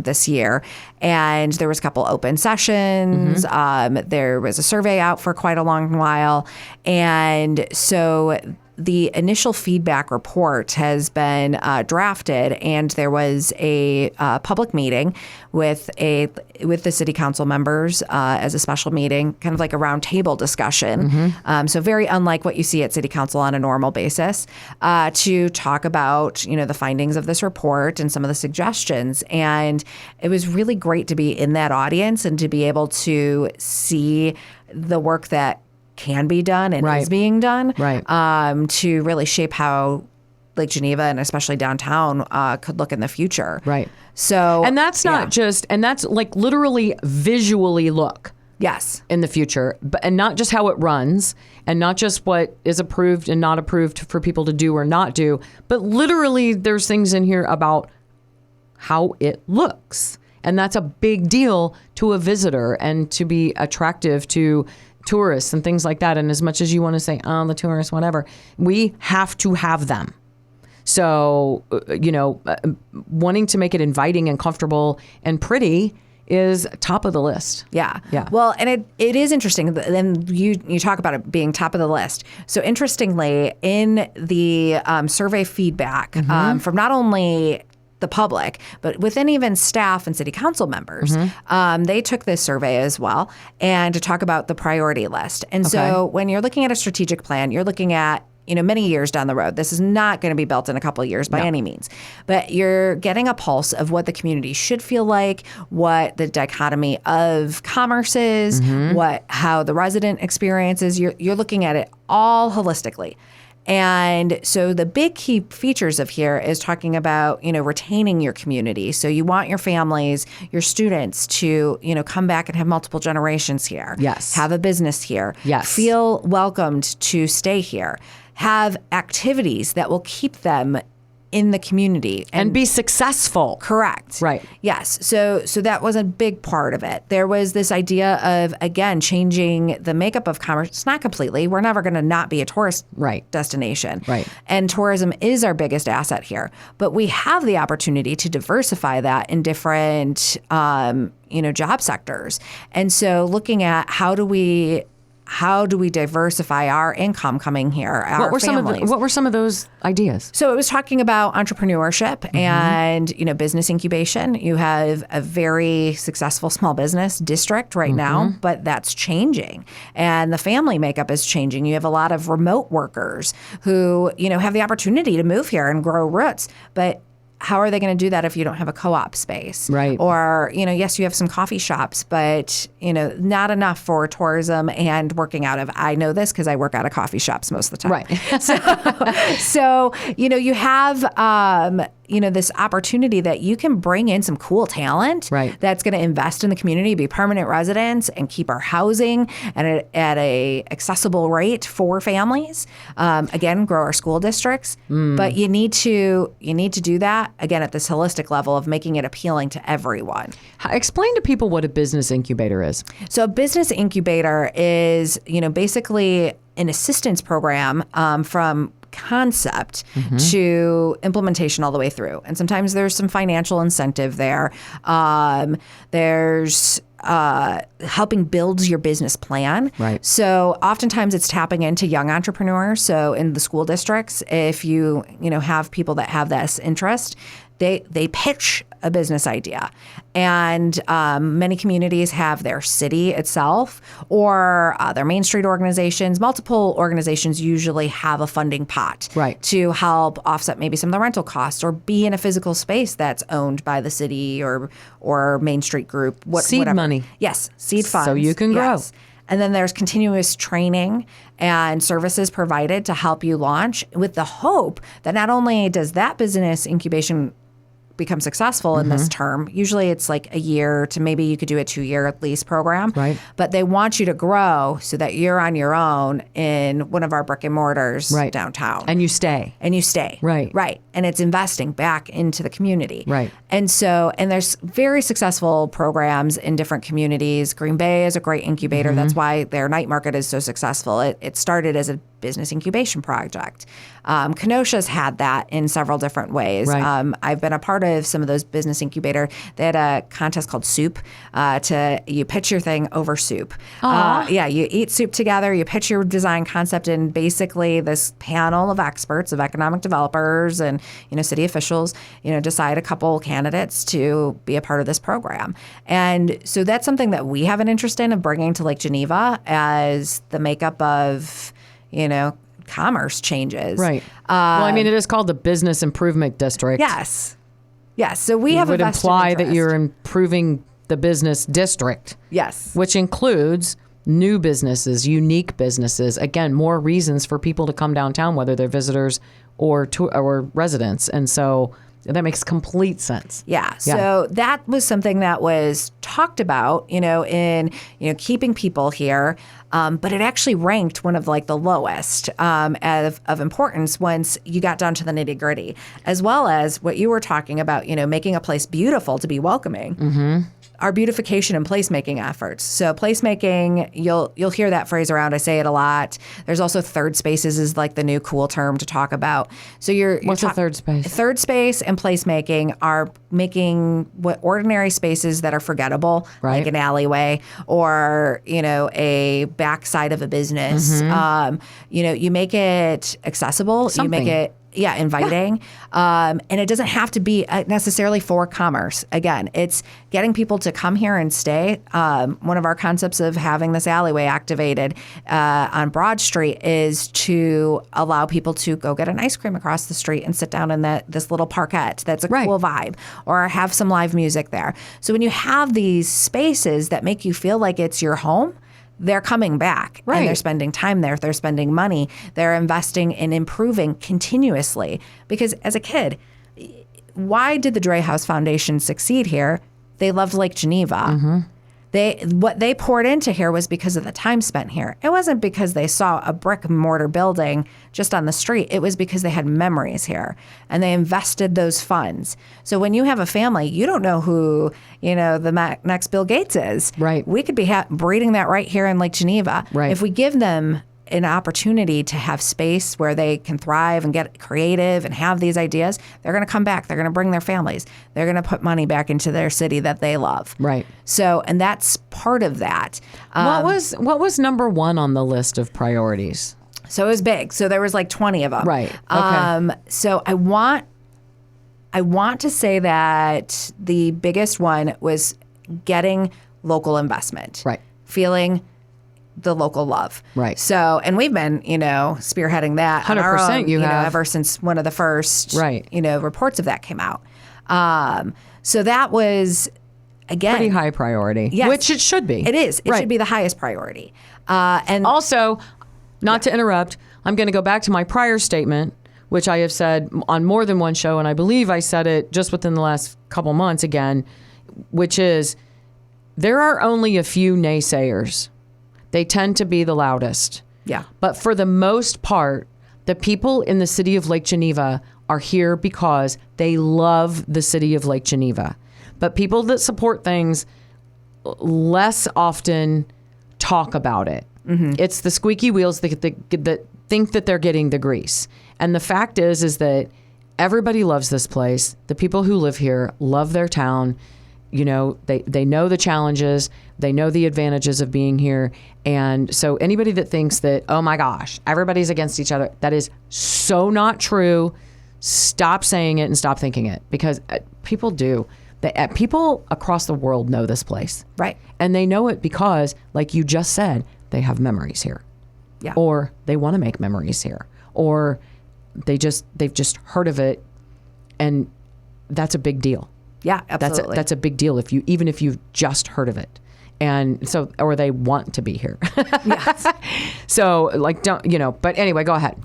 L: this year. And there was a couple open sessions. There was a survey out for quite a long while. And so the initial feedback report has been drafted, and there was a public meeting with the city council members as a special meeting, kind of like a roundtable discussion. So very unlike what you see at city council on a normal basis, to talk about the findings of this report and some of the suggestions. And it was really great to be in that audience and to be able to see the work that can be done and is being done to really shape how Lake Geneva and especially downtown could look in the future.
H: Right.
L: So,
H: and that's not just, and that's like literally visually look.
L: Yes.
H: In the future, and not just how it runs, and not just what is approved and not approved for people to do or not do, but literally there's things in here about how it looks. And that's a big deal to a visitor and to be attractive to tourists and things like that. And as much as you want to say, oh, the tourists, whatever, we have to have them. So, wanting to make it inviting and comfortable and pretty is top of the list.
L: Yeah.
H: Yeah.
L: Well, and it is interesting. And you talk about it being top of the list. So interestingly, in the survey feedback from not only the public, but within even staff and city council members, they took this survey as well and to talk about the priority list. And so when you're looking at a strategic plan, you're looking at many years down the road. This is not going to be built in a couple of years by any means, but you're getting a pulse of what the community should feel like, what the dichotomy of commerce is, how the resident experiences. You're looking at it all holistically. And so the big key features of here is talking about, retaining your community. So you want your families, your students to, come back and have multiple generations here.
H: Yes.
L: Have a business here.
H: Yes.
L: Feel welcomed to stay here. Have activities that will keep them in the community
H: and be successful.
L: Correct.
H: Right.
L: Yes. So that was a big part of it. There was this idea of, again, changing the makeup of commerce. It's not completely. We're never going to not be a tourist destination.
H: Right.
L: And tourism is our biggest asset here. But we have the opportunity to diversify that in different, job sectors. And so looking at how do we diversify our income coming here? What
H: were some of those ideas?
L: So it was talking about entrepreneurship and business incubation. You have a very successful small business district right now, but that's changing, and the family makeup is changing. You have a lot of remote workers who have the opportunity to move here and grow roots, but how are they going to do that if you don't have a co-op space?
H: Right.
L: Or, yes, you have some coffee shops, but, not enough for tourism and working out of. I know this because I work out of coffee shops most of the time.
H: Right.
L: So you have, this opportunity that you can bring in some cool talent that's going to invest in the community, be permanent residents, and keep our housing at a accessible rate for families. Again, grow our school districts. But you need to do that, again, at this holistic level of making it appealing to everyone.
H: Explain to people what a business incubator is.
L: So a business incubator is, basically an assistance program from concept to implementation all the way through. And sometimes there's some financial incentive there. There's helping build your business plan.
H: Right.
L: So oftentimes it's tapping into young entrepreneurs. So in the school districts, if you have people that have this interest, they pitch a business idea. And many communities have their city itself or their Main Street organizations. Multiple organizations usually have a funding pot to help offset maybe some of the rental costs or be in a physical space that's owned by the city or Main Street group.
H: Seed money.
L: Yes, seed funds.
H: So you can grow.
L: And then there's continuous training and services provided to help you launch with the hope that not only does that business incubation become successful in this term. Usually it's like a year to maybe you could do a 2-year lease program.
H: Right.
L: But they want you to grow so that you're on your own in one of our brick and mortars downtown.
H: And you stay. Right.
L: Right. And it's investing back into the community.
H: Right.
L: And there's very successful programs in different communities. Green Bay is a great incubator. That's why their night market is so successful. It started as a business incubation project. Kenosha's had that in several different ways.
H: Right.
L: I've been a part of some of those business incubator. They had a contest called Soup. You pitch your thing over soup. You eat soup together. You pitch your design concept, and basically this panel of experts, of economic developers and city officials, decide a couple candidates to be a part of this program. And so that's something that we have an interest in of bringing to Lake Geneva as the makeup of commerce changes.
H: Right. It is called the Business Improvement District.
L: Yes. So we have a vested
H: imply
L: interest.
H: that you're improving the business district.
L: Yes.
H: Which includes new businesses, unique businesses. Again, more reasons for people to come downtown, whether they're visitors or residents. And so that makes complete sense.
L: Yeah. So that was something that was talked about, in, keeping people here. But it actually ranked one of like the lowest of importance once you got down to the nitty gritty, as well as what you were talking about, making a place beautiful to be welcoming. Mm-hmm. Our beautification and placemaking efforts. So placemaking, you'll hear that phrase around. I say it a lot. There's also third spaces is like the new cool term to talk about. So what's
H: a third space?
L: Third space and placemaking are making what ordinary spaces that are forgettable, like an alleyway or a backside of a business. Mm-hmm. You make it accessible.
H: Something.
L: You make it inviting. And it doesn't have to be necessarily for commerce. Again, it's getting people to come here and stay. One of our concepts of having this alleyway activated on Broad Street is to allow people to go get an ice cream across the street and sit down in this little parkette. That's a cool vibe. Or have some live music there. So when you have these spaces that make you feel like it's your home, they're coming back and they're spending time there. They're spending money. They're investing in improving continuously. Because as a kid, why did the Dray House Foundation succeed here? They loved Lake Geneva. Mm-hmm. What they poured into here was because of the time spent here. It wasn't because they saw a brick and mortar building just on the street. It was because they had memories here and they invested those funds. So when you have a family, you don't know who, the next Bill Gates is.
H: Right.
L: We could be breeding that right here in Lake Geneva.
H: Right.
L: If we give them an opportunity to have space where they can thrive and get creative and have these ideas, they're going to come back. They're going to bring their families. They're going to put money back into their city that they love.
H: Right.
L: So, and that's part of that.
H: What was number one on the list of priorities?
L: So it was big. So there was like 20 of them.
H: Right. Okay.
L: So I want to say that the biggest one was getting local investment.
H: Right.
L: Feeling the local love.
H: Right.
L: So, and we've been, spearheading that
H: 100% you have.
L: ever since one of the first,
H: right.
L: Reports of that came out. So that was, again,
H: pretty high priority,
L: yes,
H: which it should be.
L: It is. It should be the highest priority. And
H: also, not to interrupt, I'm going to go back to my prior statement, which I have said on more than one show, and I believe I said it just within the last couple months again, which is there are only a few naysayers. They tend to be the loudest.
L: Yeah.
H: But for the most part, the people in the city of Lake Geneva are here because they love the city of Lake Geneva. But people that support things less often talk about it. Mm-hmm. It's the squeaky wheels that think that they're getting the grease. And the fact is that everybody loves this place. The people who live here love their town. They know the challenges, they know the advantages of being here. And so anybody that thinks that, oh my gosh, everybody's against each other, that is so not true. Stop saying it and stop thinking it, because people do. People across the world know this place.
L: Right.
H: And they know it because, like you just said, they have memories here.
L: Yeah.
H: Or they want to make memories here. Or they've just heard of it, and that's a big deal.
L: Yeah, absolutely.
H: That's a big deal if you've just heard of it. And so, or they want to be here.
L: Yes.
H: So but anyway, go ahead.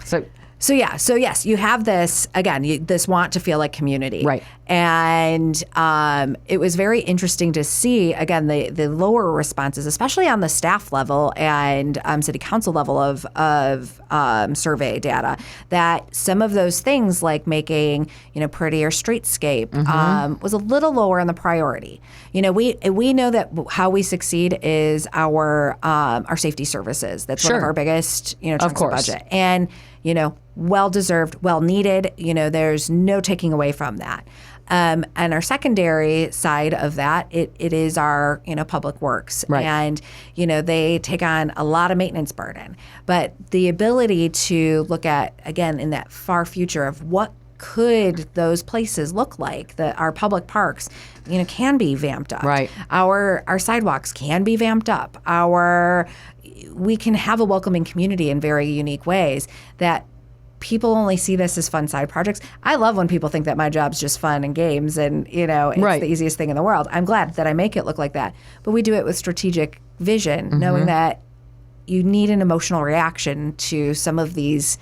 H: So
L: yes, you have this, again, this want to feel like community.
H: Right.
L: And it was very interesting to see, again, the lower responses, especially on the staff level and city council level of survey data, that some of those things like making, prettier streetscape was a little lower in the priority. We know that how we succeed is our safety services. That's one of our biggest, chunks of budget. And, well-deserved, well-needed. There's no taking away from that. And our secondary side of that, it is our, public works.
H: Right.
L: And, they take on a lot of maintenance burden. But the ability to look at, again, in that far future of what could those places look like, our public parks, can be vamped up.
H: Right.
L: Our sidewalks can be vamped up. We can have a welcoming community in very unique ways that people only see this as fun side projects. I love when people think that my job's just fun and games and, it's the easiest thing in the world. I'm glad that I make it look like that. But we do it with strategic vision, knowing that you need an emotional reaction to some of these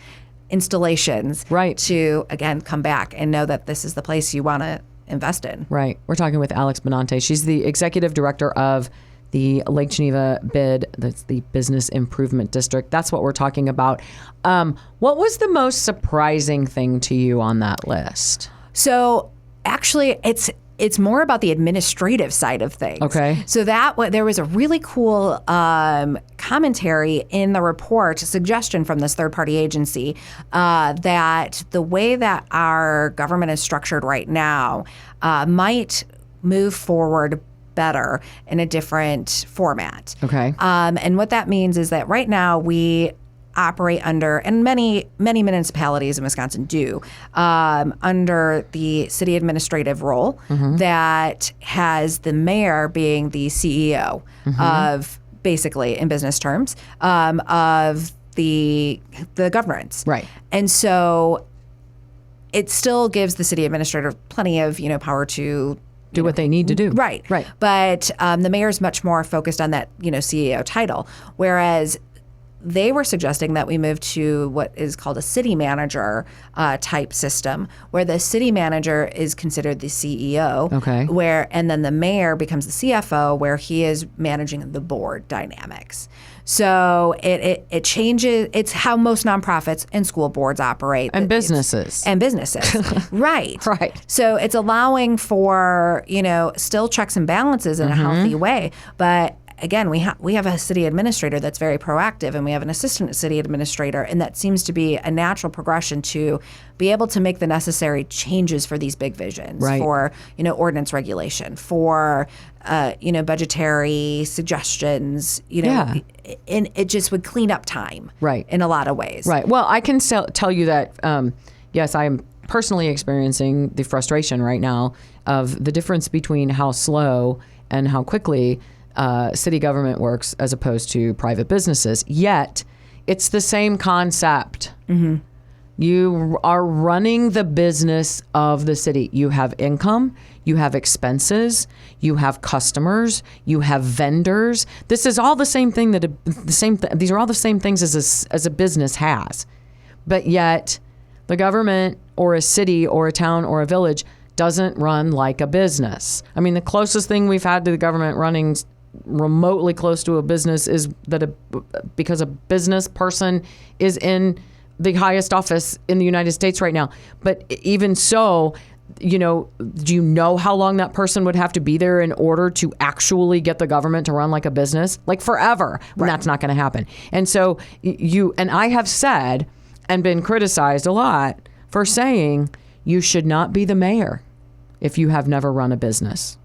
L: installations
H: Right.
L: to, again, come back and know that this is the place you want to invest in.
H: Right. We're talking with Alex Benante. She's the executive director of the Lake Geneva BID. That's the Business Improvement District. That's what we're talking about. What was the most surprising thing to you on that list?
L: So actually, it's more about the administrative side of things.
H: Okay.
L: So there was a really cool commentary in the report, a suggestion from this third-party agency, that the way that our government is structured right now might move forward better in a different format.
H: Okay.
L: And what that means is that right now we operate under, and many municipalities in Wisconsin do, under the city administrative role that has the mayor being the CEO of, basically in business terms, of the governance.
H: Right.
L: And so it still gives the city administrator plenty of power to
H: do what they need to do.
L: Right. But the mayor is much more focused on that CEO title, whereas they were suggesting that we move to what is called a city manager type system, where the city manager is considered the CEO.
H: Okay.
L: And then the mayor becomes the CFO, where he is managing the board dynamics. So it changes. It's how most nonprofits and school boards operate.
H: And businesses.
L: Right.
H: Right.
L: So it's allowing for, still checks and balances in a healthy way. But again, we have a city administrator that's very proactive, and we have an assistant city administrator, and that seems to be a natural progression to be able to make the necessary changes for these big visions,
H: Right.
L: for ordinance regulation, for budgetary suggestions, and it just would clean up time,
H: Right.
L: in a lot of ways.
H: Right. Well, I can tell you that, yes, I am personally experiencing the frustration right now of the difference between how slow and how quickly city government works as opposed to private businesses. Yet, it's the same concept. You are running the business of the city. You have income, you have expenses, you have customers, you have vendors. This is all the same thing these are all the same things as a business has. But yet, the government or a city or a town or a village doesn't run like a business. I mean, the closest thing we've had to the government running remotely close to a business is that because a business person is in the highest office in the United States right now. But even so, do you know how long that person would have to be there in order to actually get the government to run like a business? Like forever. When that's not going to happen. And so I have said and been criticized a lot for saying you should not be the mayor if you have never run a business.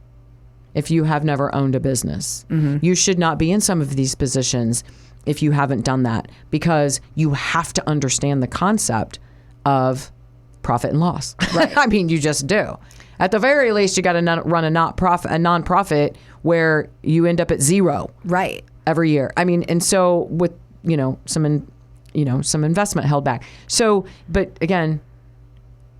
H: If you have never owned a business. You should not be in some of these positions if you haven't done that, because you have to understand the concept of profit and loss. Right. I mean, you just do. At the very least, you got to run a nonprofit where you end up at zero.
L: Right.
H: Every year. I mean, and so with some investment held back. So, but again,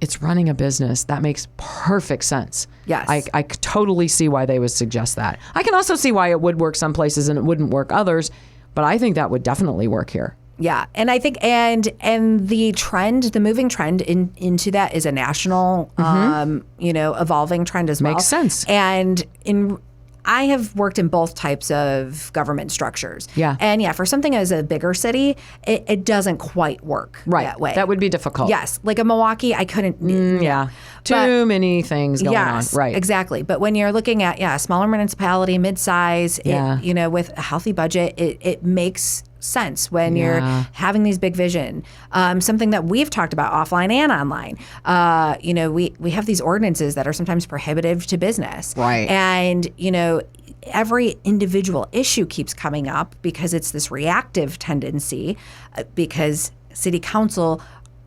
H: it's running a business. That makes perfect sense.
L: Yes.
H: I totally see why they would suggest that. I can also see why it would work some places and it wouldn't work others, but I think that would definitely work here.
L: Yeah, and I think and the moving trend into that is a national, evolving trend as well.
H: Makes sense.
L: And I have worked in both types of government structures.
H: Yeah.
L: And for something as a bigger city, it doesn't quite work that way.
H: That would be difficult.
L: Yes. Like a Milwaukee, I couldn't.
H: Too many things going on. Right.
L: Exactly. But when you're looking at, a smaller municipality, mid-size, with a healthy budget, it makes sense when you're having these big vision. Something that we've talked about offline and online. We have these ordinances that are sometimes prohibitive to business.
H: Right.
L: And, every individual issue keeps coming up because it's this reactive tendency, because city council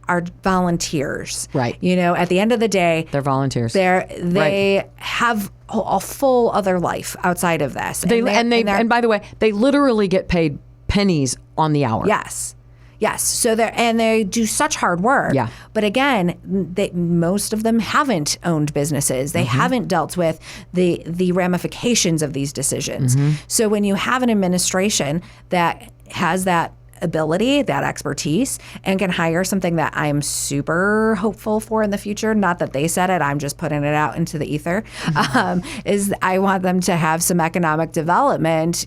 L: are volunteers.
H: Right.
L: At the end of the day,
H: they're volunteers.
L: They have a full other life outside of this.
H: And by the way, they literally get paid pennies on the hour.
L: Yes. So they do such hard work.
H: Yeah.
L: But again, most of them haven't owned businesses. They haven't dealt with the ramifications of these decisions. So when you have an administration that has that ability, that expertise, and can hire something that I'm super hopeful for in the future. Not that they said it, I'm just putting it out into the ether. Is I want them to have some economic development,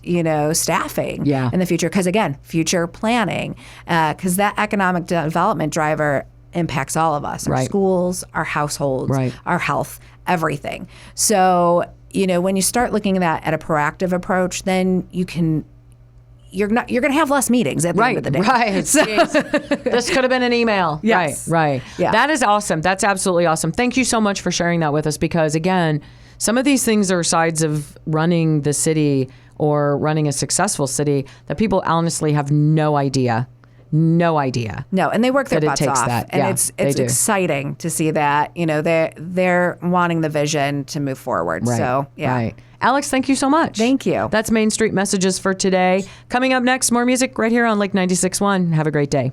L: staffing in the future. Because again, future planning, because that economic development driver impacts all of us, our schools, our households, our health, everything. So, when you start looking at that at a proactive approach, then you're going to have less meetings at the end of the day.
H: Right.
L: So,
H: this could have been an email.
L: Yes.
H: Right. Yeah. That is awesome. That's absolutely awesome. Thank you so much for sharing that with us, because again, some of these things are sides of running the city or running a successful city that people honestly have no idea. No, and they work their butts off. And it's exciting to see that, they're wanting the vision to move forward. Right.
L: So, yeah.
H: Right. Alex, thank you so much.
L: Thank you.
H: That's Main Street Messages for today. Coming up next, more music right here on Lake 96.1. Have a great day.